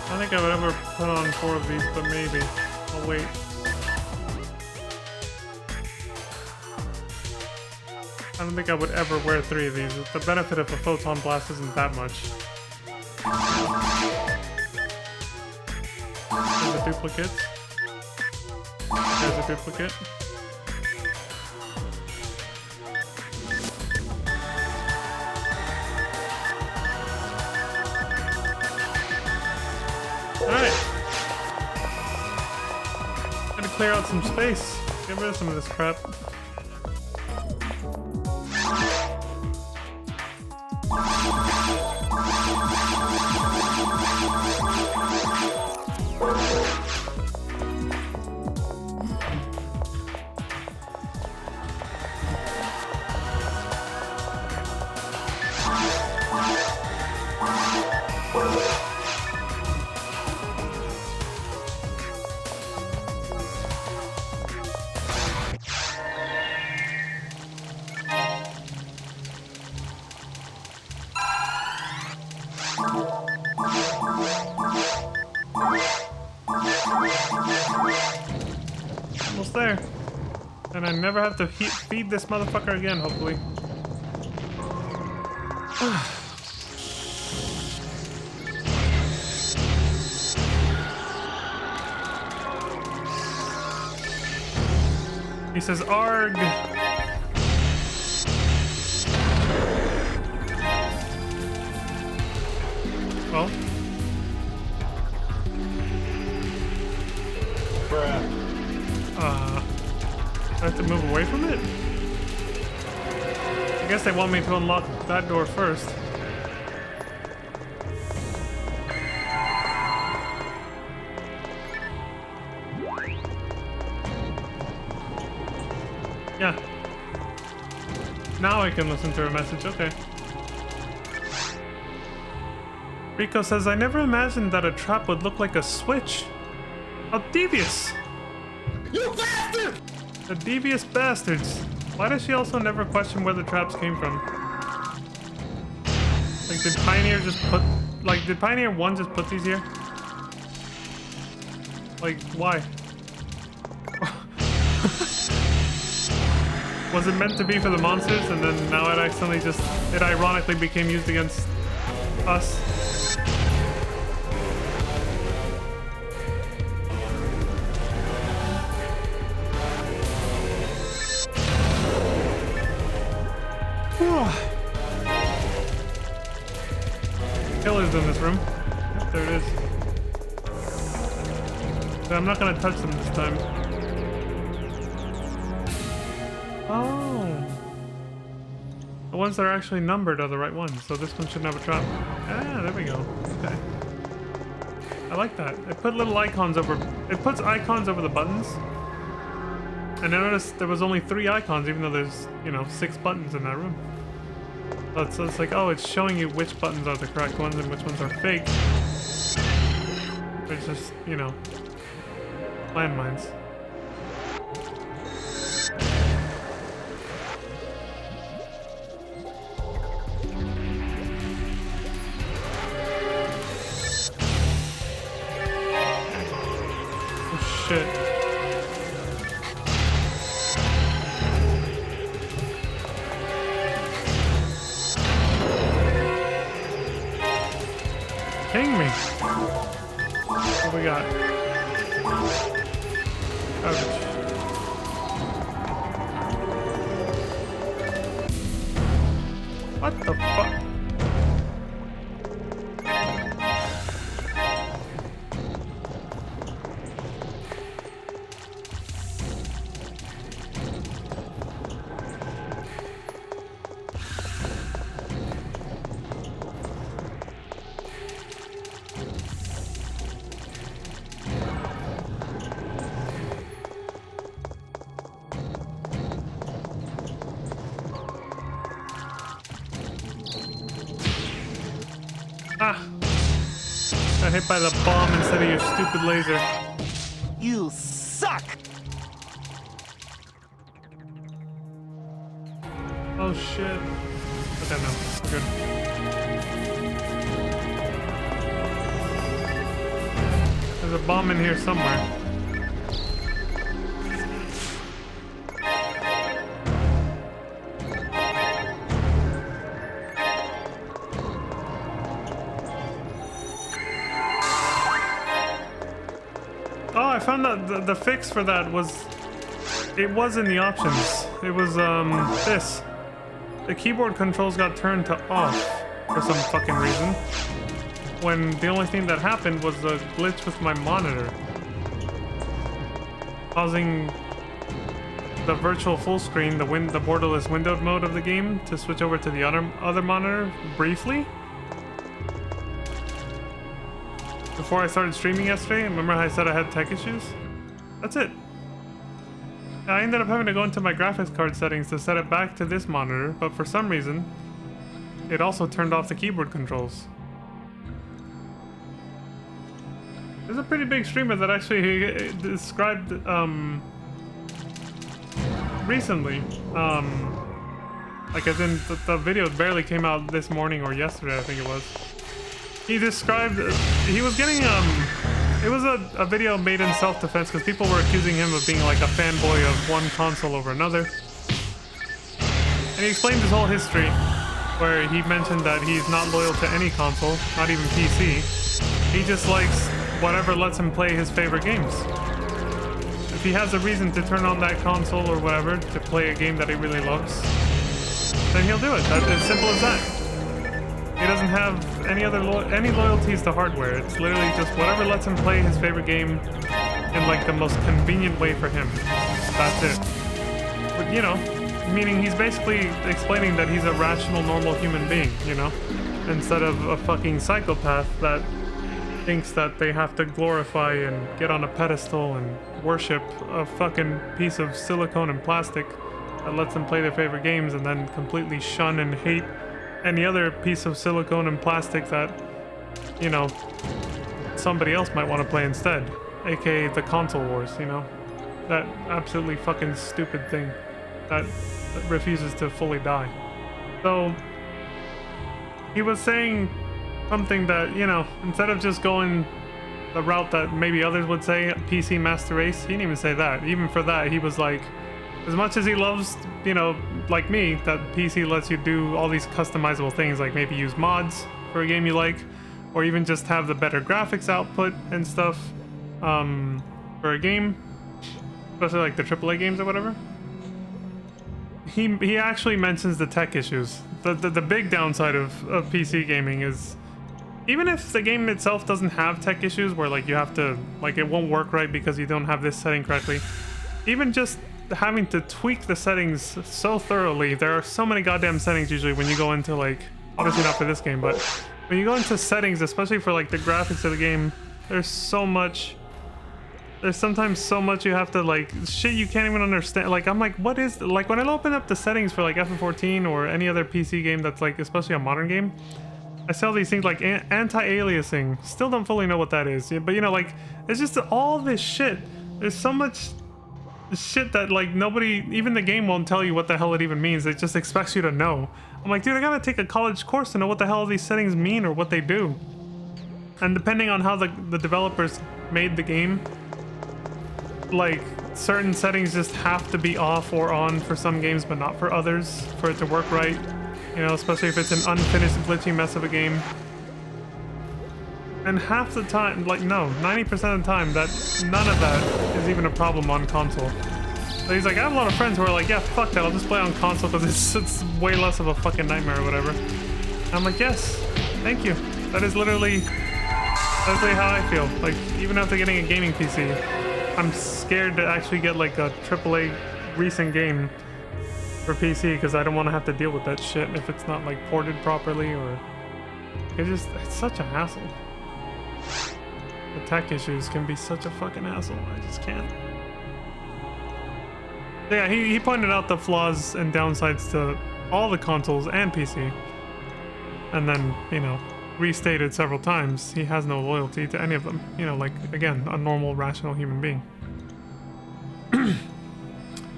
I don't think I would ever put on 4 of these, but maybe. I'll wait. I don't think I would ever wear 3 of these. The benefit of a photon blast isn't that much. There's a duplicate. There's a duplicate. Alright. Gotta clear out some space. Get rid of some of this crap. Almost there. And I never have to feed this motherfucker again, hopefully. He says, "Arg." Well. I have to move away from it? I guess they want me to unlock that door first. Yeah. Now I can listen to her message, okay. Rico says, I never imagined that a trap would look like a switch. How devious!
You bastard!
The devious bastards. Why does she also never question where the traps came from? Like, did Pioneer just put... Like, did Pioneer 1 just put these here? Like, why? Was it meant to be for the monsters, and then now it accidentally just... It ironically became used against us? Killer's in this room. Yep, there it is. But I'm not gonna touch them this time. Oh. The ones that are actually numbered are the right ones, so this one shouldn't have a trap. Ah, there we go. Okay. I like that. It put little icons over... It puts icons over the buttons. And I noticed there was only 3 icons, even though there's, you know, 6 buttons in that room. So it's like, oh, it's showing you which buttons are the correct ones and which ones are fake. It's just, you know, landmines. Oh, shit. King me. What we got? Garbage. What the fuck? Ah! Got hit by the bomb instead of your stupid laser.
You suck!
Oh shit. Okay, no. We're good. There's a bomb in here somewhere. Oh, I found that the fix for that was... It was in the options. It was, this. The keyboard controls got turned to off for some fucking reason. When the only thing that happened was a glitch with my monitor. Causing the virtual full screen, the borderless windowed mode of the game, to switch over to the other monitor briefly. Before I started streaming yesterday, remember how I said I had tech issues? That's it. I ended up having to go into my graphics card settings to set it back to this monitor, but for some reason, it also turned off the keyboard controls. There's a pretty big streamer that actually described, recently, like as in the video barely came out this morning or yesterday, I think it was. He described, he was getting, it was a video made in self-defense because people were accusing him of being like a fanboy of one console over another. And he explained his whole history, where he mentioned that he's not loyal to any console, not even PC. He just likes whatever lets him play his favorite games. he has a reason to turn on that console or whatever to play a game that he really loves, then he'll do it. That's as simple as that. He doesn't have any other any loyalties to hardware. It's literally just whatever lets him play his favorite game in like the most convenient way for him. That's it. But, you know, meaning he's basically explaining that he's a rational, normal human being, you know, instead of a fucking psychopath that thinks that they have to glorify and get on a pedestal and worship a fucking piece of silicone and plastic that lets them play their favorite games and then completely shun and hate any other piece of silicone and plastic that, you know, somebody else might want to play instead, aka the console wars, you know, that absolutely fucking stupid thing that refuses to fully die. So he was saying something that, you know, instead of just going the route that maybe others would say, PC master race, he didn't even say that. Even for that, he was like, as much as he loves, you know, like me, that PC lets you do all these customizable things, like maybe use mods for a game you like, or even just have the better graphics output and stuff for a game, especially like the AAA games or whatever. He actually mentions the tech issues. The big downside of PC gaming is, even if the game itself doesn't have tech issues where like you have to, like it won't work right because you don't have this setting correctly, even just having to tweak the settings so thoroughly, there are so many goddamn settings usually when you go into, like, obviously not for this game, but when you go into settings, especially for like the graphics of the game, there's sometimes so much you have to, like, shit you can't even understand. Like, I'm like, what is, like, when I open up the settings for like FF14 or any other PC game that's like, especially a modern game, I see all these things like anti-aliasing. Still don't fully know what that is, but you know, like, it's just all this shit. There's so much shit that like nobody, even the game won't tell you what the hell it even means. It just expects you to know. I'm like, dude, I gotta take a college course to know what the hell these settings mean or what they do. And depending on how the developers made the game, like certain settings just have to be off or on for some games but not for others for it to work right, you know, especially if it's an unfinished glitchy mess of a game. And half the time, like, no, 90% of the time, that none of that is even a problem on console. So he's like, I have a lot of friends who are like, yeah, fuck that, I'll just play on console because it's way less of a fucking nightmare or whatever. And I'm like, yes, thank you. That is literally how I feel. Like, even after getting a gaming PC, I'm scared to actually get like a AAA recent game for PC because I don't want to have to deal with that shit if it's not like ported properly, or it's such a hassle. The tech issues can be such a fucking hassle. I just can't. Yeah, he pointed out the flaws and downsides to all the consoles and PC. And then, you know, restated several times, he has no loyalty to any of them. You know, like, again, a normal, rational human being.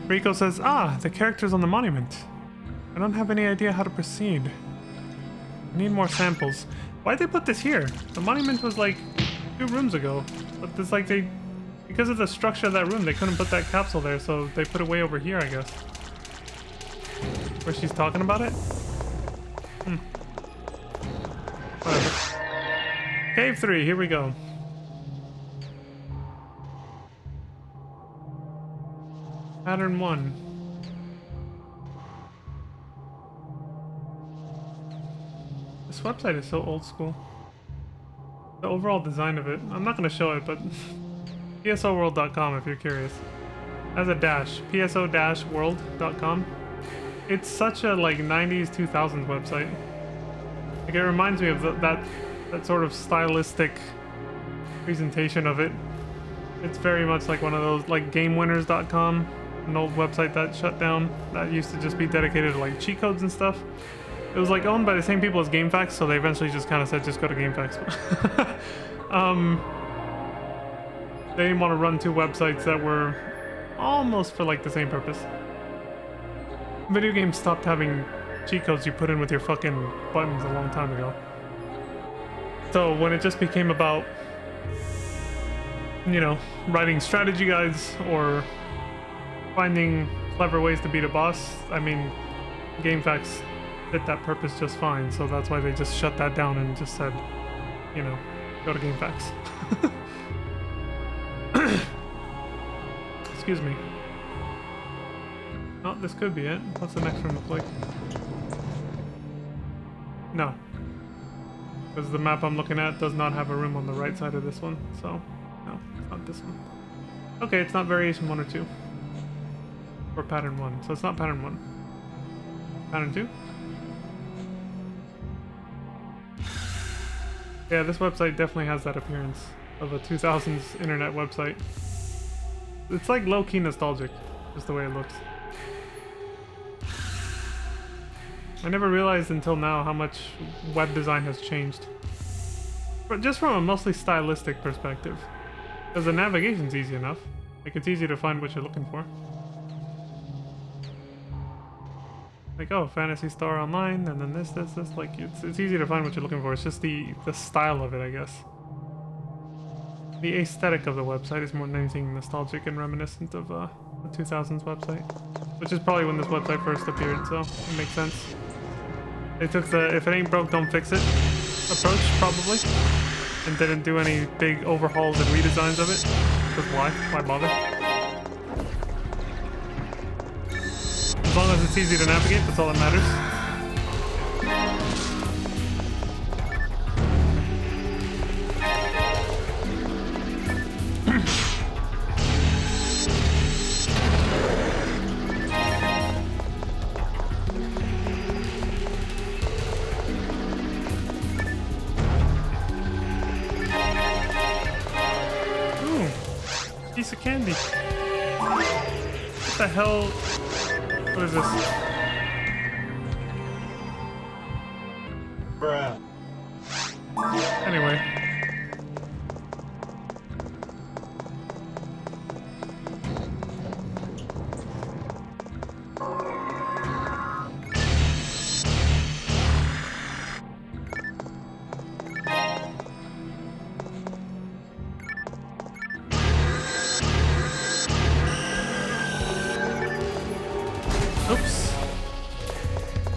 Rico says, ah, the characters on the monument. I don't have any idea how to proceed. I need more samples. Why'd they put this here? The monument was like 2 rooms ago, but it's like because of the structure of that room, they couldn't put that capsule there, so they put it way over here, I guess. Where she's talking about it? Whatever. Cave 3, here we go. Pattern 1. This website is so old school. The overall design of it, I'm not going to show it, but psoworld.com if you're curious. Has a dash, pso-world.com. It's such a like 90s 2000s website. Like, it reminds me of that sort of stylistic presentation of it. It's very much like one of those, like gamewinners.com, an old website that shut down that used to just be dedicated to like cheat codes and stuff. It was like owned by the same people as GameFAQs, so they eventually just kind of said, just go to GameFAQs. They didn't want to run 2 websites that were almost for like the same purpose. Video games stopped having cheat codes you put in with your fucking buttons a long time ago. So when it just became about, you know, writing strategy guides or finding clever ways to beat a boss, I mean, GameFAQs fit that purpose just fine, so that's why they just shut that down and just said, you know, go to GameFAQs. excuse me. Oh, this could be it. What's the next room look like? No. Because the map I'm looking at does not have a room on the right side of this one, so no, it's not this one. Okay, it's not variation 1 or 2. Or pattern 1, so it's not pattern 1. Pattern 2? Yeah, this website definitely has that appearance of a 2000s internet website. It's like low-key nostalgic, just the way it looks. I never realized until now how much web design has changed. But just from a mostly stylistic perspective. Because the navigation's easy enough. Like, it's easy to find what you're looking for. Like, oh, Phantasy Star Online, and then this. Like, it's easy to find what you're looking for. It's just the style of it, I guess. The aesthetic of the website is more than anything nostalgic and reminiscent of the 2000s website. Which is probably when this website first appeared, so it makes sense. They took the if it ain't broke, don't fix it approach, probably. And didn't do any big overhauls and redesigns of it. Because why? Why bother? As long as it's easy to navigate, that's all that matters. Piece of candy. What the hell? What is this?
Bruh.
Anyway. Oops.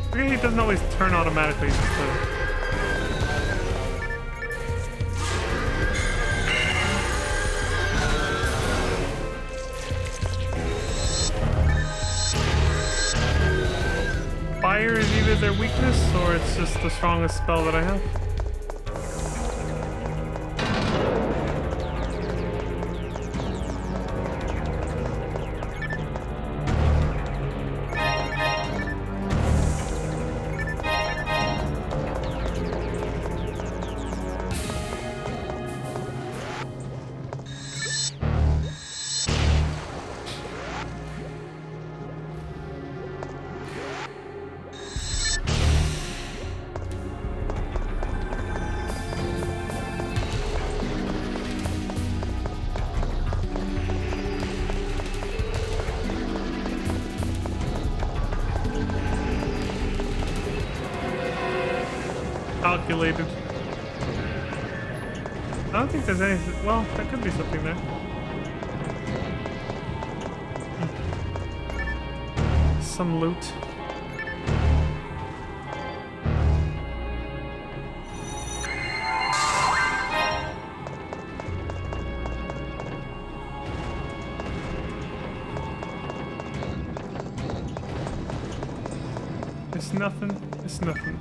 Okay, it doesn't always turn automatically, just Fire is either their weakness, or it's just the strongest spell that I have. Calculated. I don't think there's anything. Well, there could be something there. Some loot. It's nothing. It's nothing.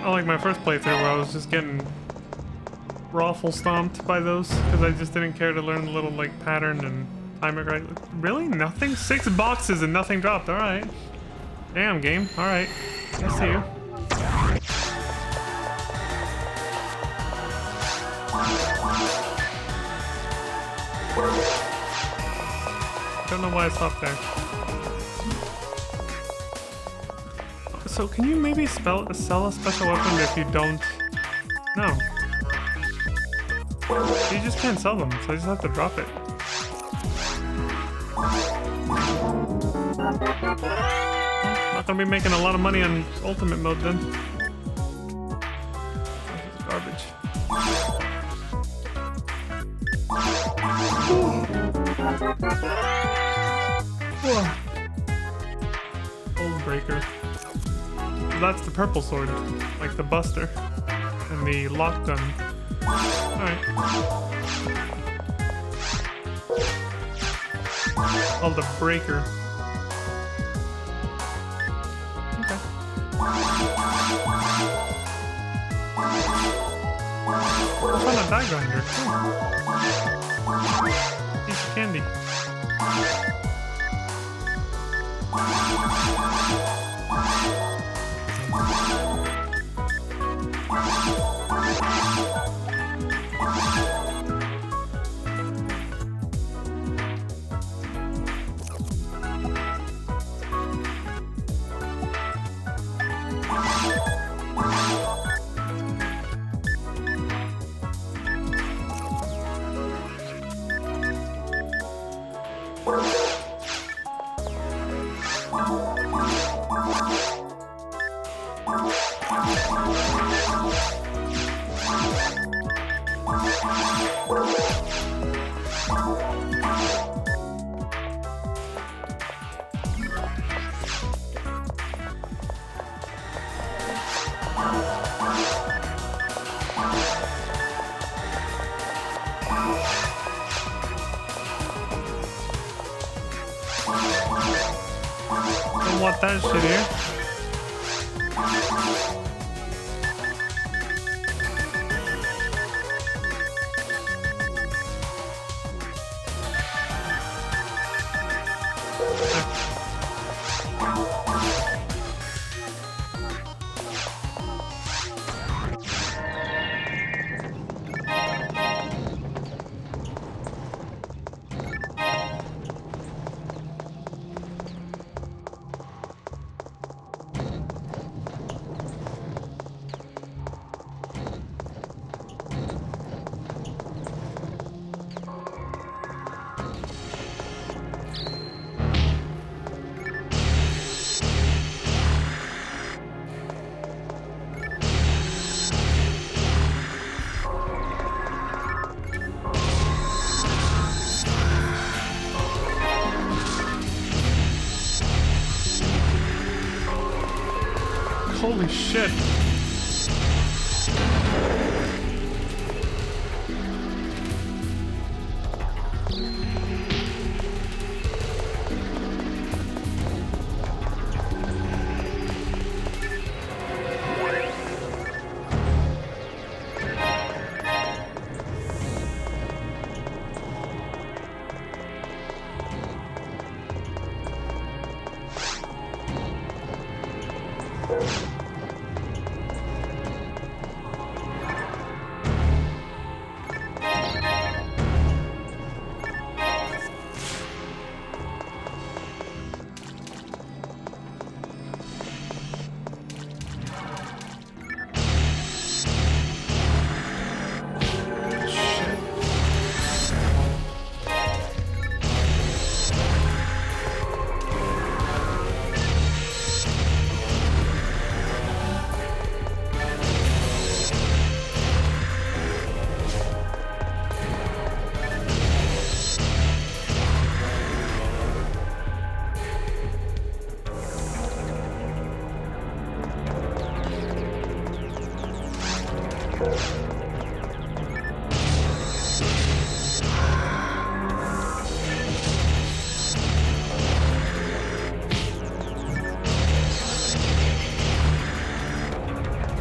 Like my first playthrough where I was just getting raffle stomped by those because I just didn't care to learn the little like pattern and time it right. Really? Nothing? 6 boxes and nothing dropped. Alright. Damn, game. Alright. I see you. Don't know why I stopped there. So can you maybe sell a special weapon if you don't? No. You just can't sell them, so I just have to drop it. Not gonna be making a lot of money on ultimate mode then. This is garbage. Old breaker. That's the purple sword, like the Buster. and the lock gun. Alright. Called the breaker. Okay. I found a die grinder. Cool. Piece of candy. Don't want that shit here. Holy shit.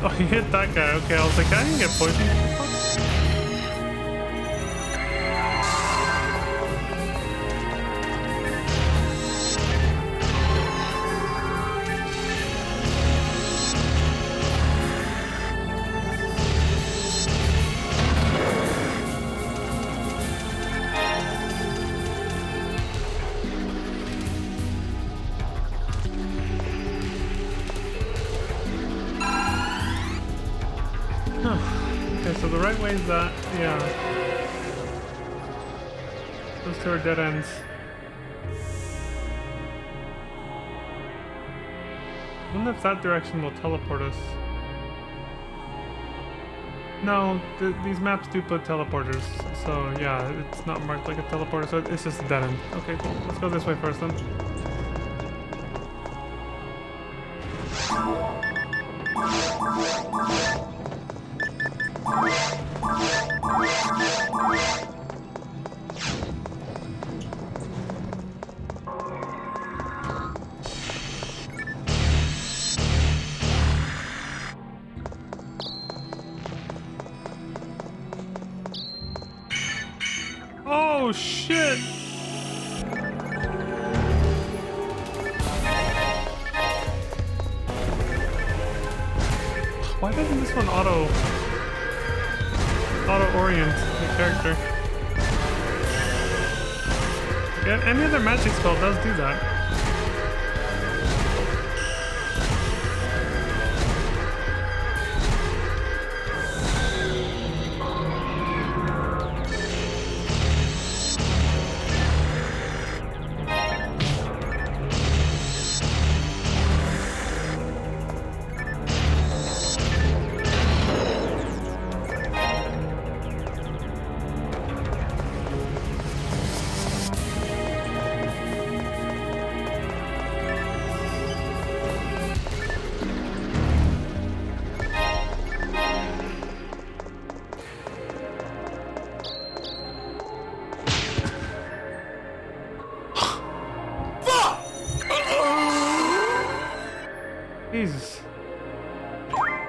Oh, he hit that guy. Okay, I was like, I didn't get poisoned. Okay, so the right way is that, yeah. Those two are dead ends. I wonder if that direction will teleport us. No, these maps do put teleporters, so yeah, it's not marked like a teleporter, so it's just a dead end. Okay, cool. Let's go this way first then. Oh shit! Why doesn't this one auto orient the character? Yeah, any other magic spell does do that. Jesus.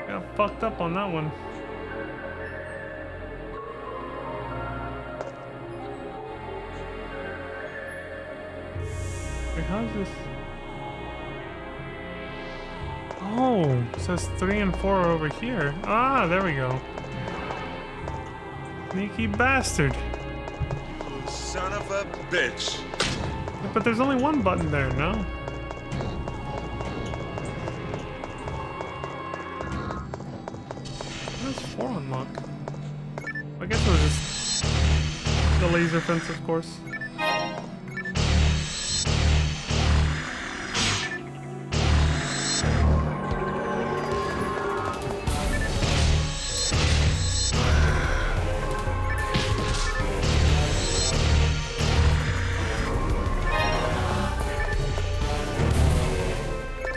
Got fucked up on that one. Wait, how's this? Oh, it says 3 and 4 are over here. Ah, there we go. Sneaky bastard.
You son of a bitch.
But there's only one button there, no? What does 4 unlock? I guess it was just the laser fence, of course.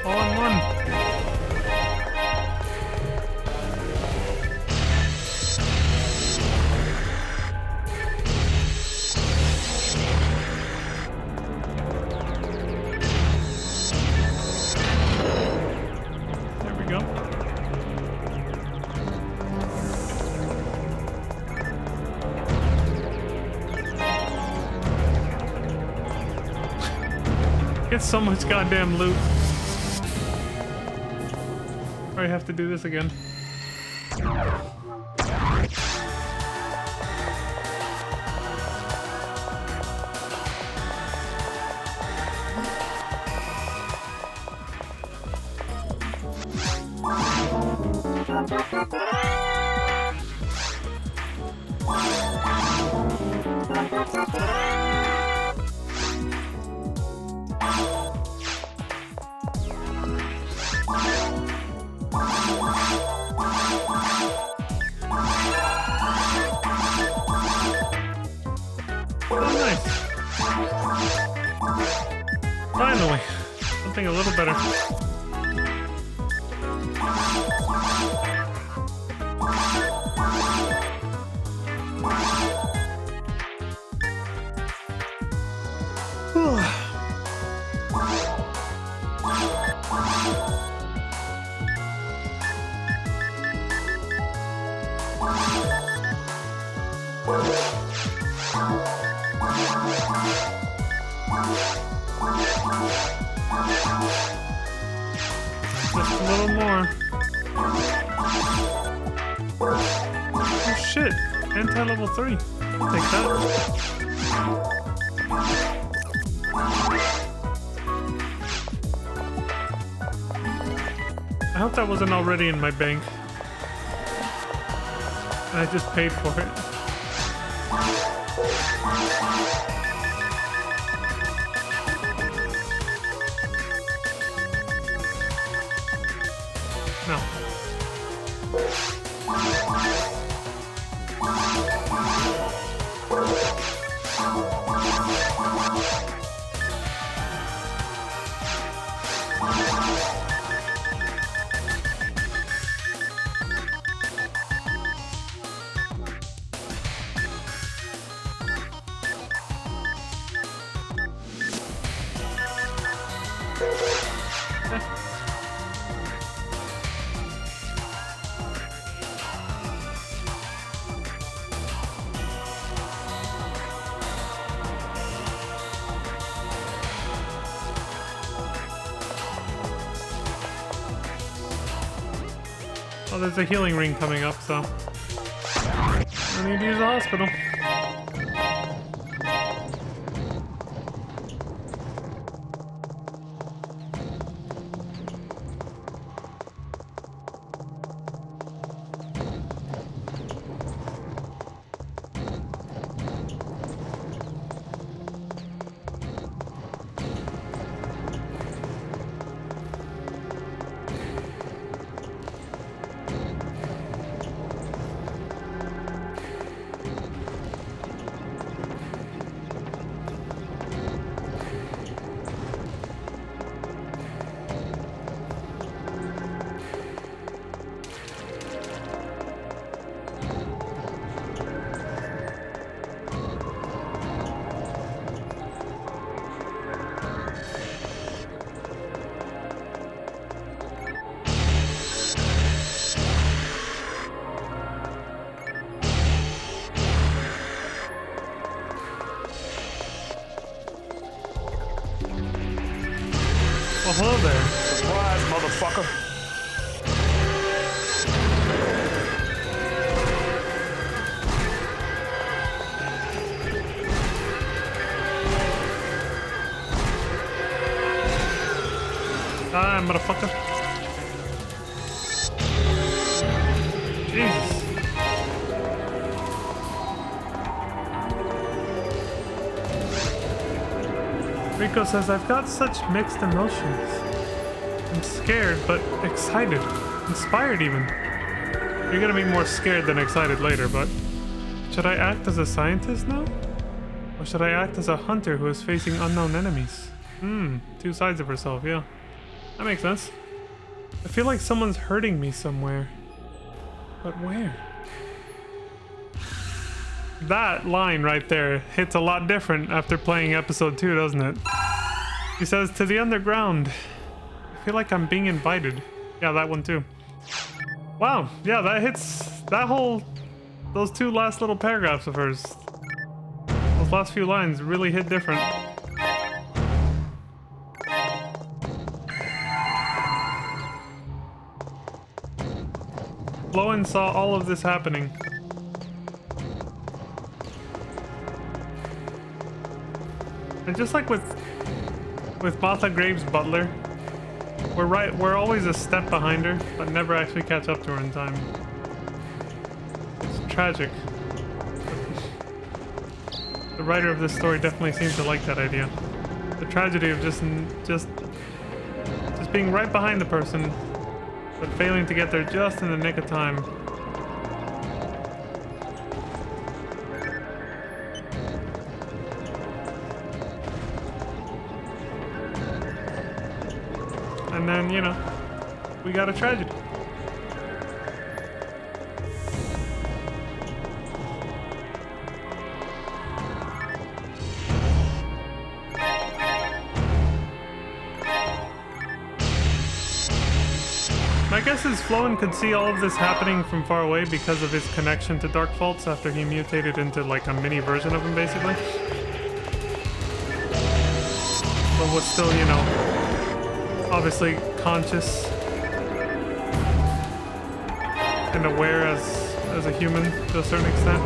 All in one. There we go. Get so much goddamn loot. I have to do this again. Oh, nice. Finally, something a little better. Just a little more. Oh shit! Anti-level 3. I'll take that. I hope that wasn't already in my bank. And I just paid for it. No. Oh, there's a healing ring coming up, so I need to use the hospital. Well, hello there.
Surprise, motherfucker.
Ah, motherfucker. Jesus. Rico says, I've got such mixed emotions. I'm scared, but excited. Inspired, even. You're gonna be more scared than excited later, but... Should I act as a scientist now? Or should I act as a hunter who is facing unknown enemies? Two sides of herself, yeah. That makes sense. I feel like someone's hurting me somewhere. But where? That line right there hits a lot different after playing episode 2, doesn't it? He says, to the underground. I feel like I'm being invited. Yeah, that one too. Wow, yeah, that hits that whole... Those two last little paragraphs of hers. Those last few lines really hit different. Lowen saw all of this happening. And just like with Martha Graves' butler, we're always a step behind her, but never actually catch up to her in time. It's tragic. The writer of this story definitely seems to like that idea. The tragedy of just being right behind the person, but failing to get there just in the nick of time. And then, you know, we got a tragedy. My guess is Flowen could see all of this happening from far away because of his connection to Dark Faults after he mutated into like a mini version of him, basically. But was still, you know, obviously conscious and aware as a human to a certain extent.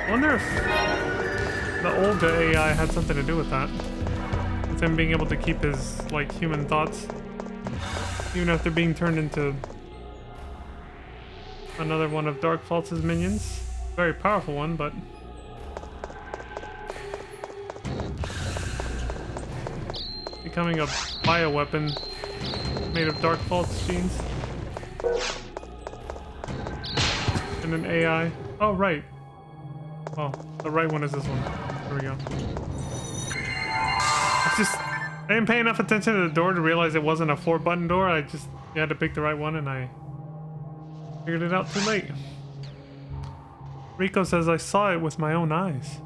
I wonder if the Olga AI had something to do with that. With him being able to keep his, like, human thoughts. Even after being turned into another one of Dark Faults' minions. Very powerful one, but... becoming a bioweapon made of Dark Faults genes. And an AI. Oh, right. Oh, the right one is this one. There we go. It's just... I didn't pay enough attention to the door to realize it wasn't a 4-button door. You had to pick the right one, and I figured it out too late. Rico says, I saw it with my own eyes.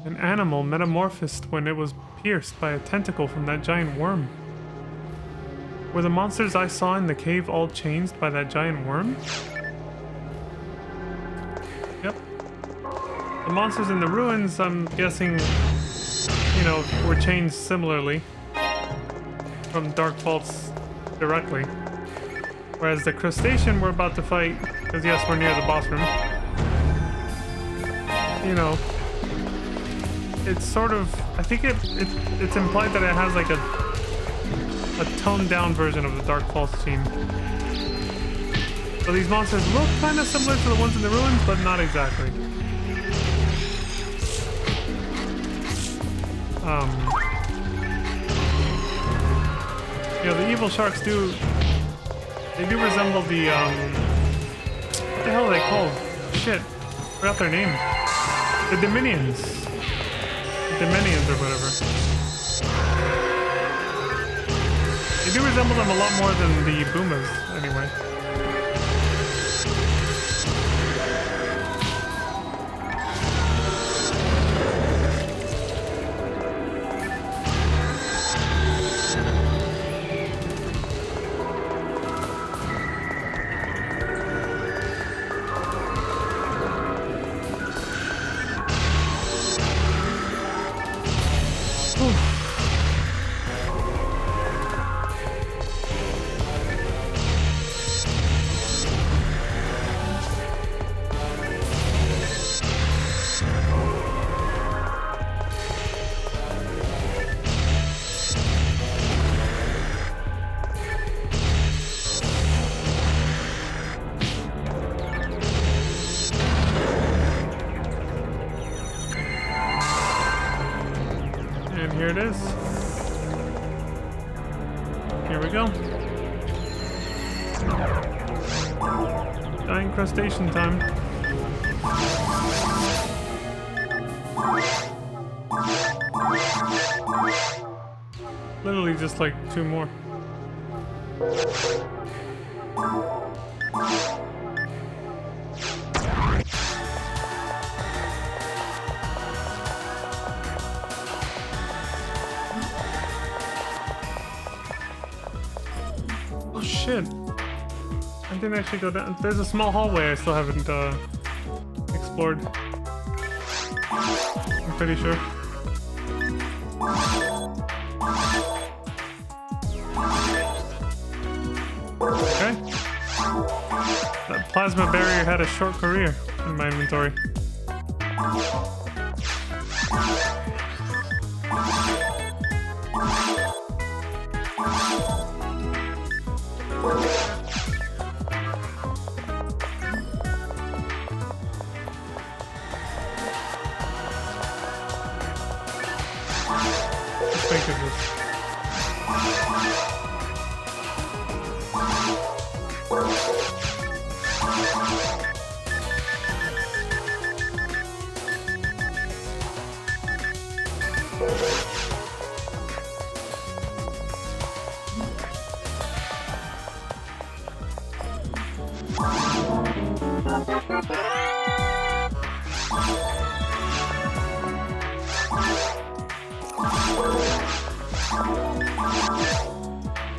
An animal metamorphosed when it was pierced by a tentacle from that giant worm. Were the monsters I saw in the cave all changed by that giant worm? Yep. The monsters in the ruins, I'm guessing, you know, were changed similarly from Dark Vaults directly. Whereas the crustacean we're about to fight, because yes, we're near the boss room, you know, it's sort of, I think it's implied that it has like a toned down version of the Dark Falls theme. So these monsters look kind of similar to the ones in the ruins, but not exactly. You know, the evil sharks do resemble the, what the hell are they called? Shit, forgot their name. The Dominions. The Dominions or whatever. They do resemble them a lot more than the Boomas, anyway. Here it is. Here we go. Giant crustacean time. Literally just like 2 more. Shit. I didn't actually go down. There's a small hallway I still haven't explored. I'm pretty sure. Okay. That plasma barrier had a short career in my inventory. Think of this.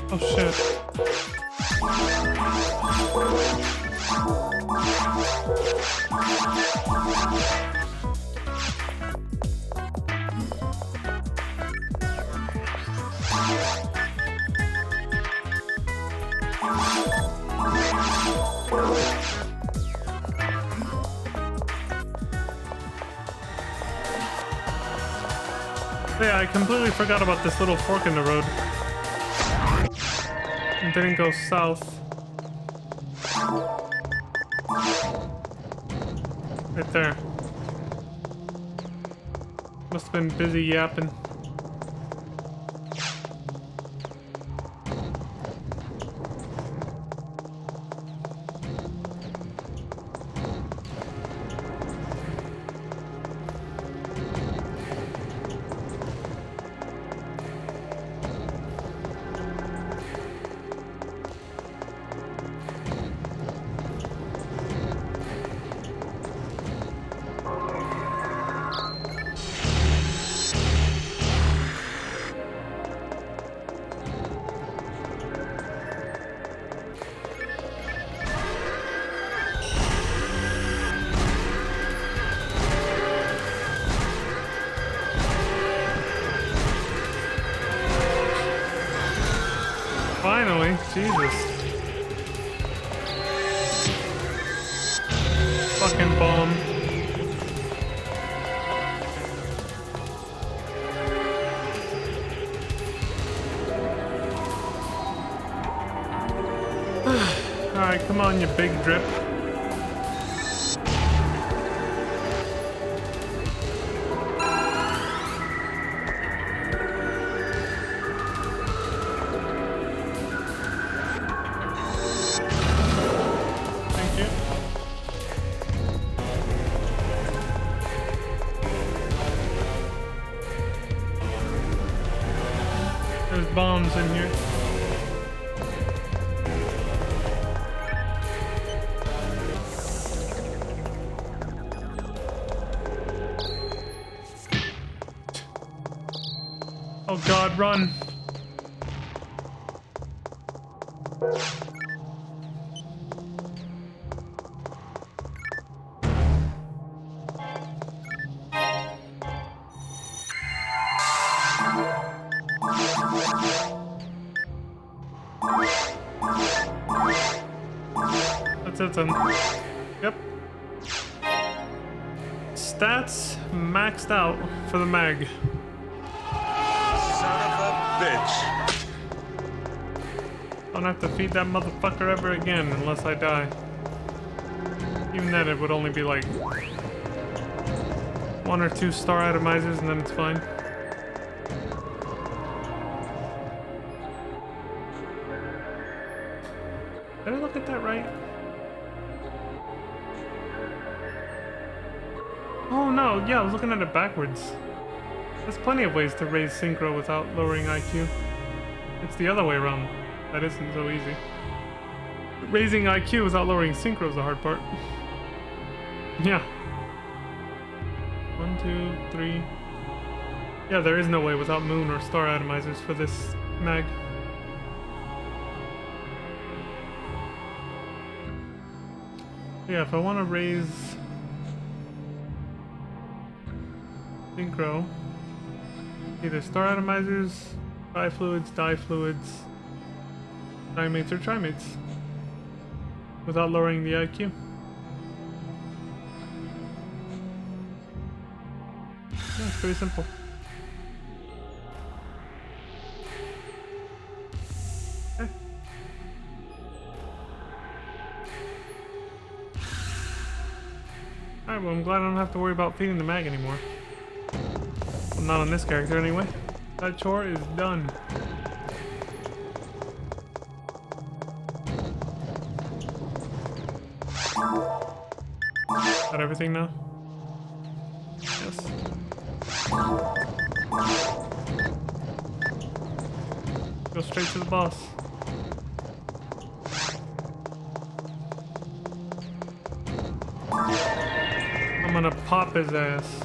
Oh shit. Yeah, I completely forgot about this little fork in the road. It didn't go south. Right there. Must have been busy yapping. Finally, Jesus. Fucking bomb. Alright, come on, you big drip. Thank you. There's bombs in here. Oh God, run. That's it then. Yep. Stats maxed out for the mag.
Bitch.
Don't have to feed that motherfucker ever again unless I die. Even then, it would only be like 1 or 2 star atomizers and then it's fine. Did I look at that right? Oh no, yeah, I was looking at it backwards. There's plenty of ways to raise synchro without lowering IQ. It's the other way around. That isn't so easy. Raising IQ without lowering synchro is the hard part. Yeah. 1, 2, 3. Yeah, there is no way without moon or star atomizers for this mag. Yeah, if I want to raise synchro, either star atomizers, difluids, trimates, or trimates without lowering the IQ. Yeah, it's pretty simple. Okay. Alright, well I'm glad I don't have to worry about feeding the mag anymore. Well, not on this character anyway. That chore is done. Is that everything now? Yes. Go straight to the boss. I'm gonna pop his ass.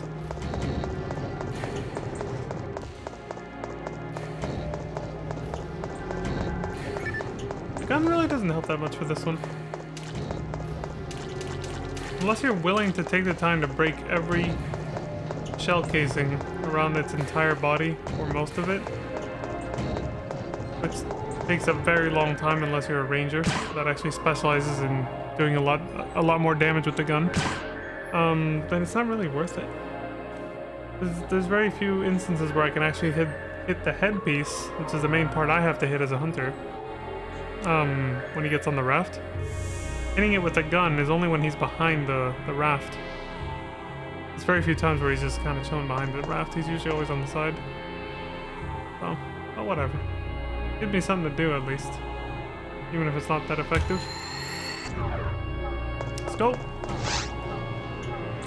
The gun really doesn't help that much for this one. Unless you're willing to take the time to break every shell casing around its entire body, or most of it. Which takes a very long time unless you're a ranger that actually specializes in doing a lot more damage with the gun. Then it's not really worth it. There's very few instances where I can actually hit the headpiece, which is the main part I have to hit as a hunter. When he gets on the raft. Hitting it with a gun is only when he's behind the raft. There's very few times where he's just kind of chilling behind the raft. He's usually always on the side. So, but whatever. Give me something to do at least. Even if it's not that effective. Let's go.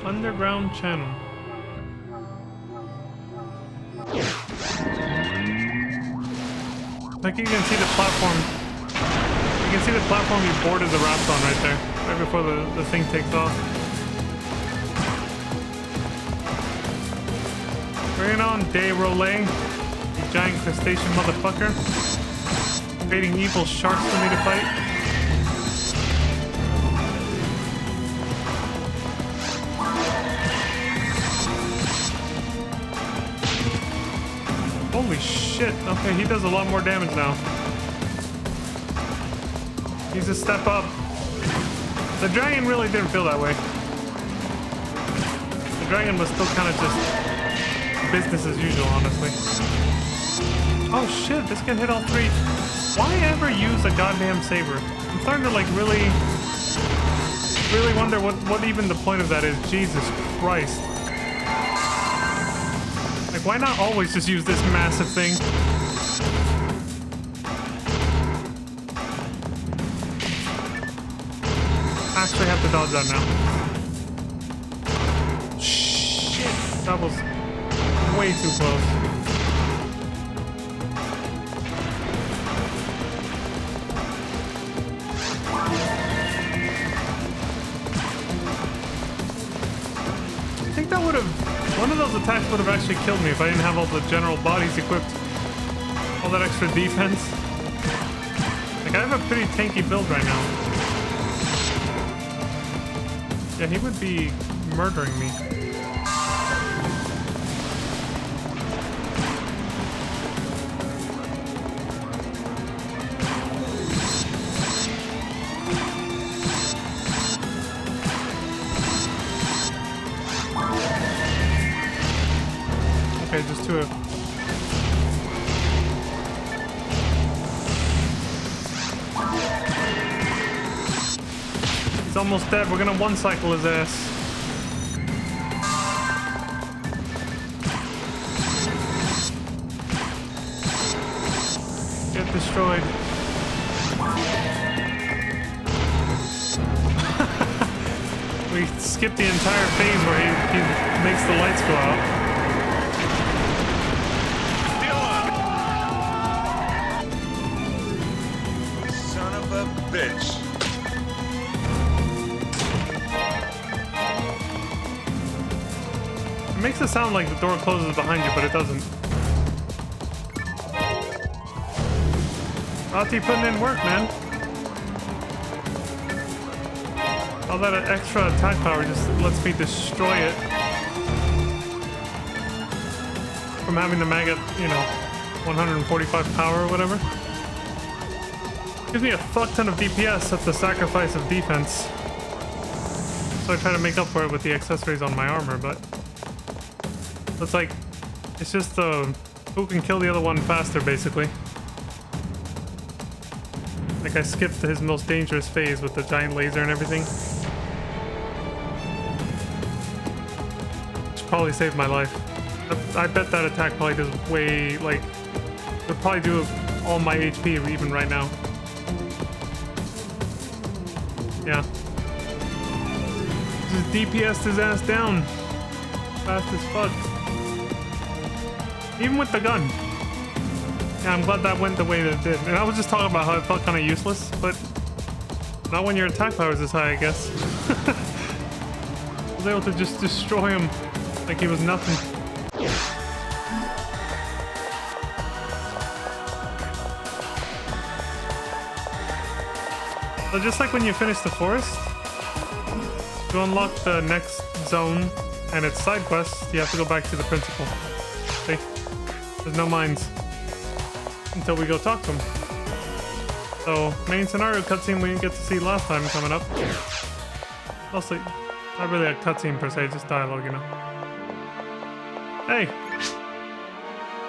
Underground channel. Like you can see the platform. You can see the platform you boarded the raft on right there. Right before the thing takes off. Bring it on, Day Rolay. You giant crustacean motherfucker. Creating evil sharks for me to fight. Holy shit. Okay, he does a lot more damage now. He's a step up. The dragon really didn't feel that way. The dragon was still kind of just business as usual, honestly. Oh shit, this can hit all three. Why ever use a goddamn saber? I'm starting to like really wonder what even the point of that is. Jesus Christ. Like, why not always just use this massive thing? I actually have to dodge that now. Shit, that was way too close. I think that would have... One of those attacks would have actually killed me if I didn't have all the general bodies equipped. All that extra defense. Like, I have a pretty tanky build right now. Yeah, he would be murdering me. Okay, just two. He's almost dead. We're gonna one cycle his ass. Get destroyed. We skipped the entire phase where he makes the lights go out.
Son of a bitch.
It makes it sound like the door closes behind you, but it doesn't. Ati putting in work, man. All that extra attack power just lets me destroy it. From having the mag at, you know, 145 power or whatever. Gives me a fuck ton of DPS at the sacrifice of defense. So I try to make up for it with the accessories on my armor, but... It's like... It's just who can kill the other one faster, basically. Like, I skipped his most dangerous phase with the giant laser and everything. Which probably saved my life. I bet that attack probably does way, like... Would probably do all my HP even right now. Yeah. Just DPS'd his ass down. Fast as fuck. Even with the gun. Yeah, I'm glad that went the way that it did. And I was just talking about how it felt kind of useless, but not when your attack power is this high, I guess. I was able to just destroy him like he was nothing. So just like when you finish the forest, to unlock the next zone and its side quests, you have to go back to the principal. See? There's no mines until we go talk to him. So, main scenario cutscene we didn't get to see last time coming up. Mostly, not really a cutscene per se, just dialogue, you know. Hey!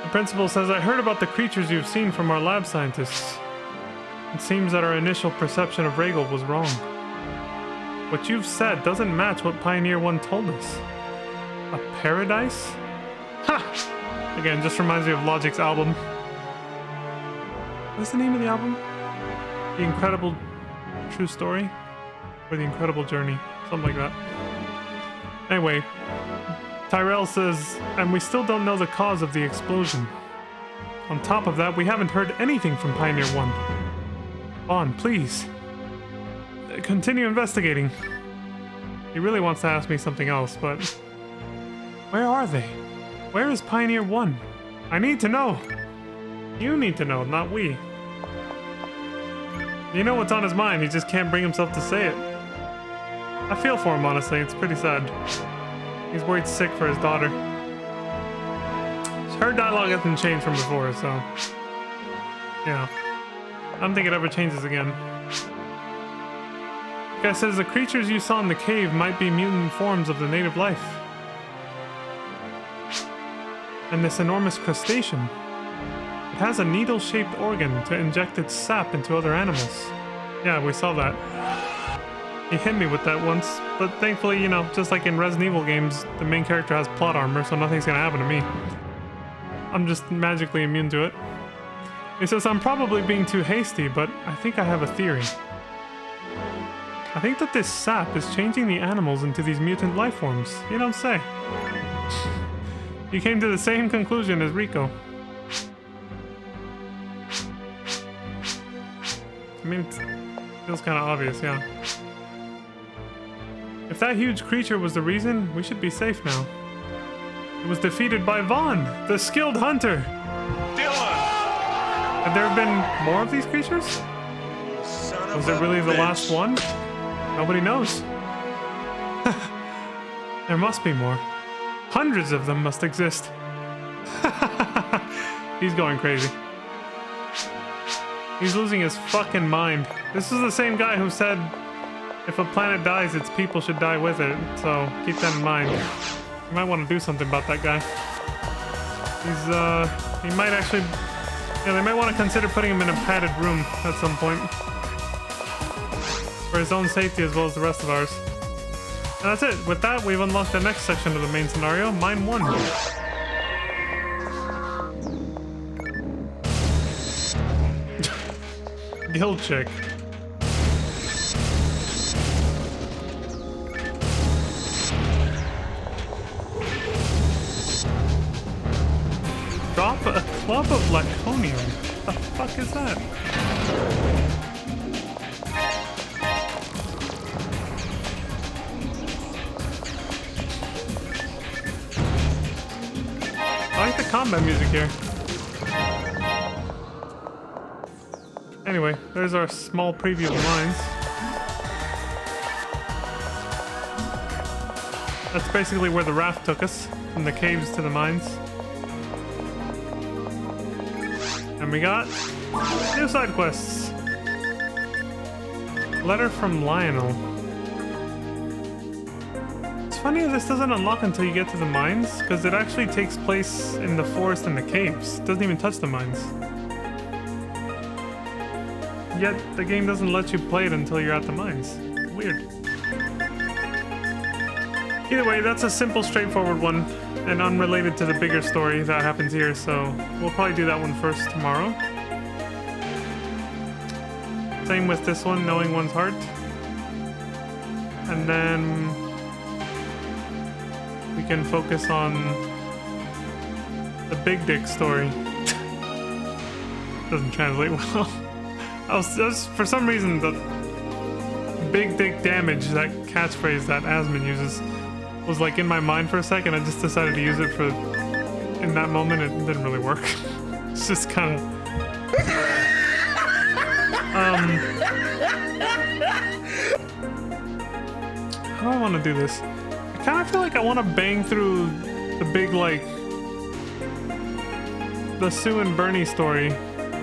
The principal says, I heard about the creatures you've seen from our lab scientists. It seems that our initial perception of Regal was wrong. What you've said doesn't match what Pioneer 1 told us. A paradise? Ha! Again, just reminds me of Logic's album. What's the name of the album? The Incredible True Story? Or The Incredible Journey? Something like that. Anyway, Tyrell says, and we still don't know the cause of the explosion. On top of that, we haven't heard anything from Pioneer 1. Vaughn, please. Continue investigating. He really wants to ask me something else, but... Where are they? Where is Pioneer 1? I need to know. You need to know, not we. You know what's on his mind, he just can't bring himself to say it. I feel for him, honestly, it's pretty sad. He's worried sick for his daughter. Her dialogue hasn't changed from before, so... Yeah. I don't think it ever changes again. Guy says the creatures you saw in the cave might be mutant forms of the native life. And this enormous crustacean. It has a needle-shaped organ to inject its sap into other animals. Yeah, we saw that. He hit me with that once, but thankfully, you know, just like in Resident Evil games, the main character has plot armor, so nothing's gonna happen to me. I'm just magically immune to it. He says, I'm probably being too hasty, but I think I have a theory. I think that this sap is changing the animals into these mutant life forms. You don't say. You came to the same conclusion as Rico. I mean, it feels kind of obvious, yeah. If that huge creature was the reason, we should be safe now. It was defeated by Vaughn, the skilled hunter.
Dylan!
Have there been more of these creatures? Was it really the last one? Nobody knows. There must be more. Hundreds of them must exist. He's going crazy. He's losing his fucking mind. This is the same guy who said if a planet dies, its people should die with it. So keep that in mind. You might want to do something about that guy. He might actually... Yeah, they might want to consider putting him in a padded room at some point. For his own safety as well as the rest of ours. And that's it. With that, we've unlocked the next section of the main scenario, Mine 1. Guild check. Drop a club of Laconium. What the fuck is that? I like the combat music here. Anyway, there's our small preview of the mines. That's basically where the raft took us, from the caves to the mines. And we got new side quests. Letter from Lionel. It's funny that this doesn't unlock until you get to the mines, because it actually takes place in the forest and the caves. It doesn't even touch the mines. Yet the game doesn't let you play it until you're at the mines. Weird. Either way, that's a simple, straightforward one, and unrelated to the bigger story that happens here, so we'll probably do that one first tomorrow. Same with this one, Knowing One's Heart. And then we can focus on the Big Dick story. Doesn't translate well. I was just, for some reason, the Big Dick Damage, that catchphrase that Asmund uses, was like in my mind for a second. I just decided to use it for in that moment. It didn't really work. It's just kind of how do I want to do this? I kind of feel like I want to bang through the big, like, the Sue and Bernie story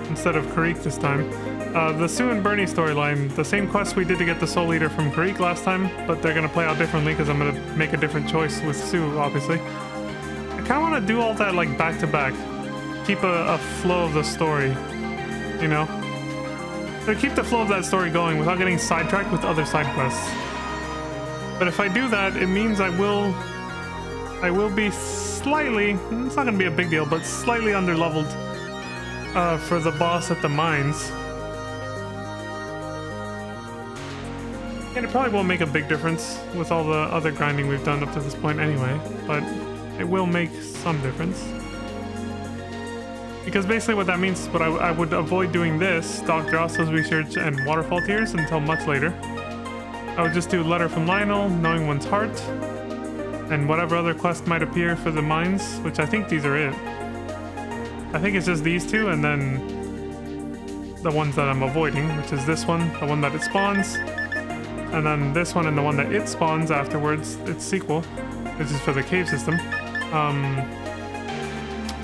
instead of Karik this time. The Sue and Bernie storyline, the same quest we did to get the Soul Eater from Karik last time, but they're going to play out differently because I'm going to make a different choice with Sue, obviously. I kind of want to do all that, like, back to back. Keep a flow of the story, you know? So keep the flow of that story going without getting sidetracked with other side quests. But if I do that, it means I will be slightly, it's not going to be a big deal, but slightly underleveled for the boss at the mines. And it probably won't make a big difference with all the other grinding we've done up to this point anyway, but it will make some difference. Because basically what that means is I would avoid doing this, Dr. Osso's research, and waterfall tears until much later. I would just do Letter from Lionel, Knowing One's Heart, and whatever other quest might appear for the mines, which I think these are it. I think it's just these two, and then the ones that I'm avoiding, which is this one, the one that it spawns, and then this one and the one that it spawns afterwards, its sequel, which is for the cave system.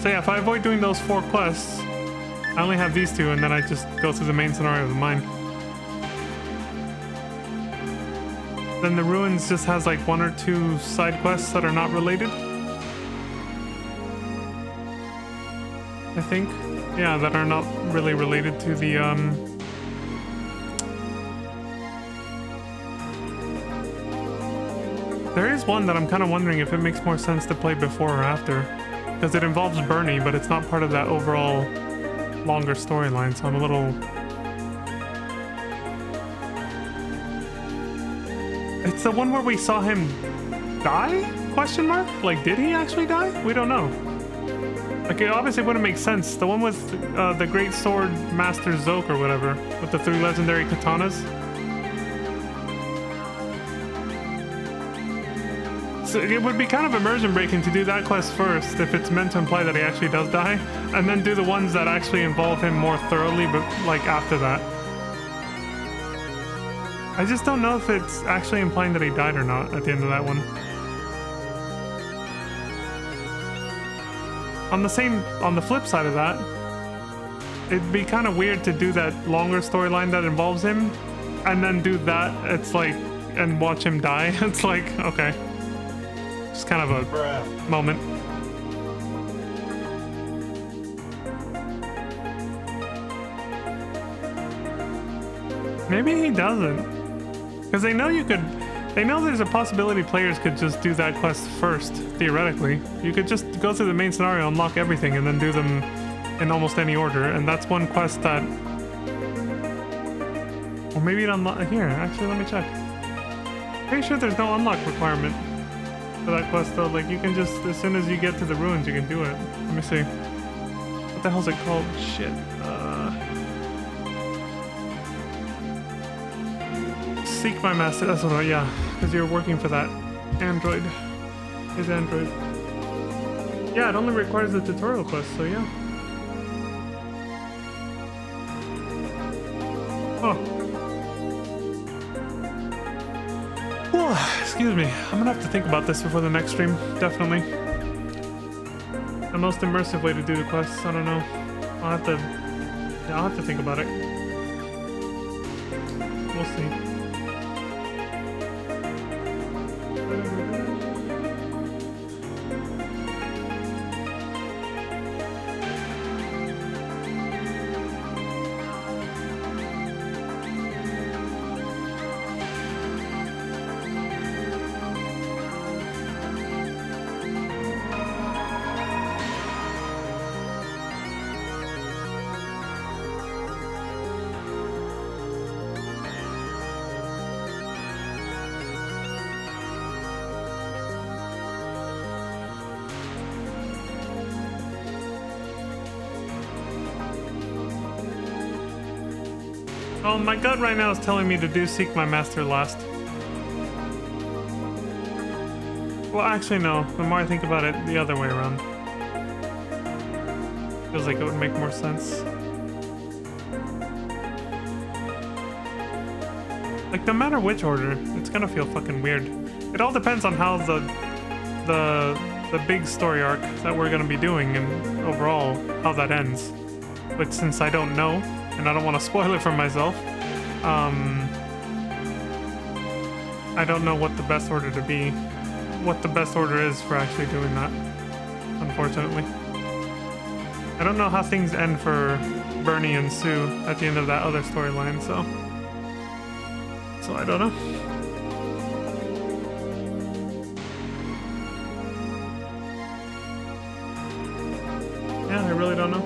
So yeah, if I avoid doing those 4 quests, I only have these 2, and then I just go through the main scenario of the mine. Then the ruins just has like 1 or 2 side quests that are not related. I think. Yeah, that are not really related to the There is one that I'm kind of wondering if it makes more sense to play before or after. Because it involves Bernie, but it's not part of that overall longer storyline, so I'm a little... It's the one where we saw him die? Question mark? Like, did he actually die? We don't know. Like, it obviously wouldn't make sense. The one with the Great Sword Master Zoke or whatever, with the 3 legendary katanas. So it would be kind of immersion breaking to do that quest first, if it's meant to imply that he actually does die, and then do the ones that actually involve him more thoroughly, but like after that. I just don't know if it's actually implying that he died or not at the end of that one. On the flip side of that, it'd be kind of weird to do that longer storyline that involves him, and then do that, it's like, and watch him die. It's like, okay. Just kind of a moment. Maybe he doesn't. Because they know there's a possibility players could just do that quest first, theoretically. You could just go through the main scenario, unlock everything, and then do them in almost any order. And that's one quest that... Or maybe it unlock... Here, actually, let me check. Pretty sure there's no unlock requirement for that quest, though. Like, you can just, as soon as you get to the ruins, you can do it. Let me see. What the hell's it called? Shit. Seek my master. That's what. Yeah, because you're working for that android. His android. Yeah, it only requires the tutorial quest. So yeah. Oh. Oh, excuse me. I'm gonna have to think about this before the next stream. Definitely. The most immersive way to do the quests. I don't know. I'll have to. Yeah, I'll have to think about it. We'll see. Oh, my gut right now is telling me to do Seek My Master last. Well, actually, no. The more I think about it, the other way around. Feels like it would make more sense. Like, no matter which order, it's gonna feel fucking weird. It all depends on how the big story arc that we're gonna be doing and overall how that ends. But since I don't know, and I don't want to spoil it for myself, I don't know what the best order to be, what the best order is for actually doing that, unfortunately. I don't know how things end for Bernie and Sue at the end of that other storyline, so I don't know. Yeah, I really don't know.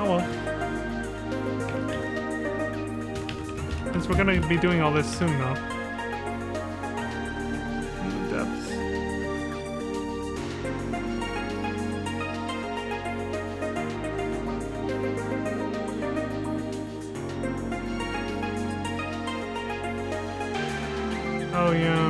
Oh well. Since we're gonna be doing all this soon though. In the depths. Oh yeah.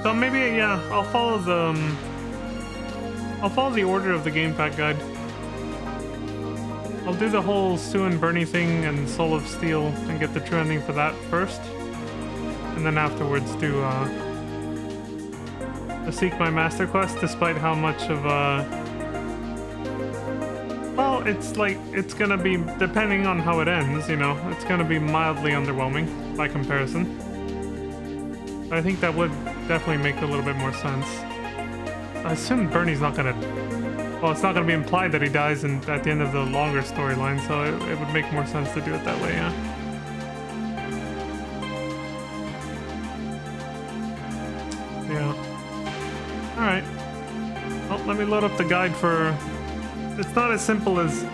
So maybe, yeah, I'll follow the order of the gamepad guide. I'll do the whole Sue and Bernie thing and Soul of Steel and get the true ending for that first. And then afterwards do the Seek My Master quest, despite how much of well, it's like, it's gonna be, depending on how it ends, you know, it's gonna be mildly underwhelming by comparison. But I think that would definitely make a little bit more sense. I assume Bernie's not gonna, well, it's not gonna be implied that he dies at the end of the longer storyline, so it would make more sense to do it that way, yeah. Yeah. Alright. Well, let me load up the guide for... It's not as simple as...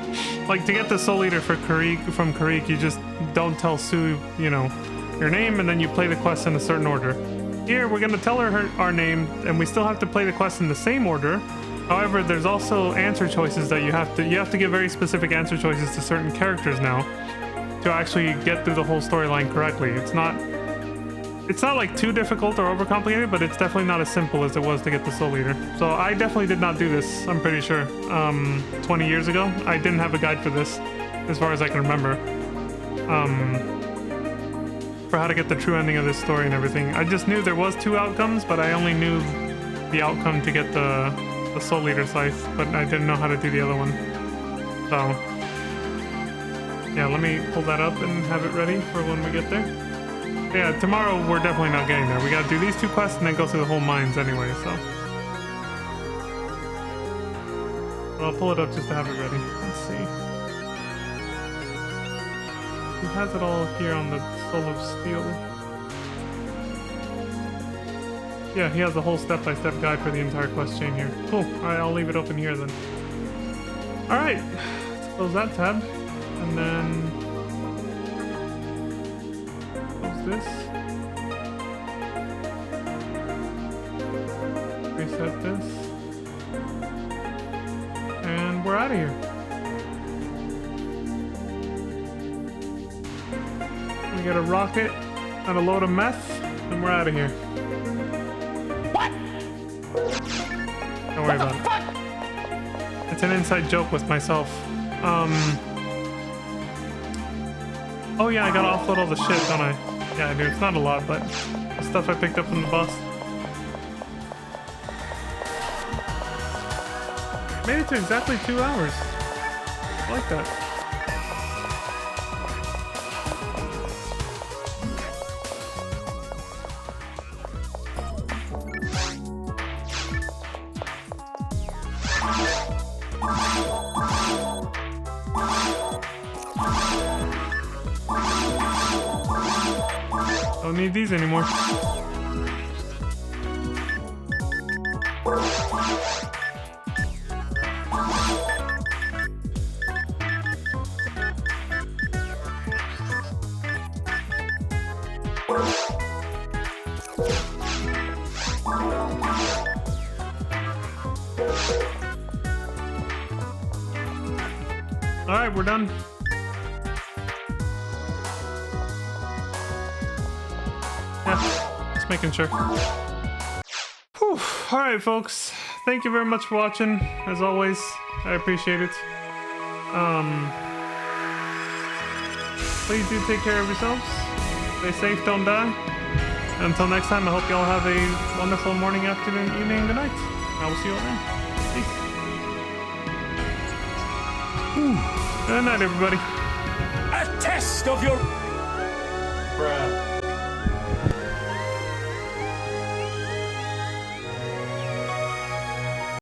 Like, to get the Soul Eater for from Karuk, you just don't tell Sue, you know, your name, and then you play the quest in a certain order. Here, we're gonna tell her our name, and we still have to play the quest in the same order. However, there's also answer choices that you have to give very specific answer choices to certain characters now to actually get through the whole storyline correctly. It's not like too difficult or overcomplicated, but it's definitely not as simple as it was to get the Soul Eater. So I definitely did not do this, I'm pretty sure. 20 years ago, I didn't have a guide for this, as far as I can remember. For how to get the true ending of this story and everything. I just knew there was 2 outcomes, but I only knew the outcome to get the Soul Eater scythe, but I didn't know how to do the other one. So, yeah, let me pull that up and have it ready for when we get there. Yeah, tomorrow we're definitely not getting there. We gotta do these 2 quests and then go through the whole mines anyway, so. But I'll pull it up just to have it ready. Let's see. He has it all here on the Soul of Steel. Yeah, he has the whole step-by-step guide for the entire quest chain here. Cool. Alright, I'll leave it open here then. Alright, let's close that tab. And then... close this. Reset this. And we're out of here. We get a rocket and a load of meth, and we're out of here. What? Don't worry about it. It's an inside joke with myself. Oh yeah, I gotta offload all the shit, don't I? Yeah, I do. It's not a lot, but the stuff I picked up from the bus. Made it to exactly 2 hours. I like that. Don't need these anymore. All right, we're done. Just making sure. Whew. All right, folks. Thank you very much for watching. As always, I appreciate it. Please do take care of yourselves. Stay safe, don't die. Until next time, I hope you all have a wonderful morning, afternoon, evening, and good night. I will see you all then. Peace. Good night, everybody.
A test of your... Bruh.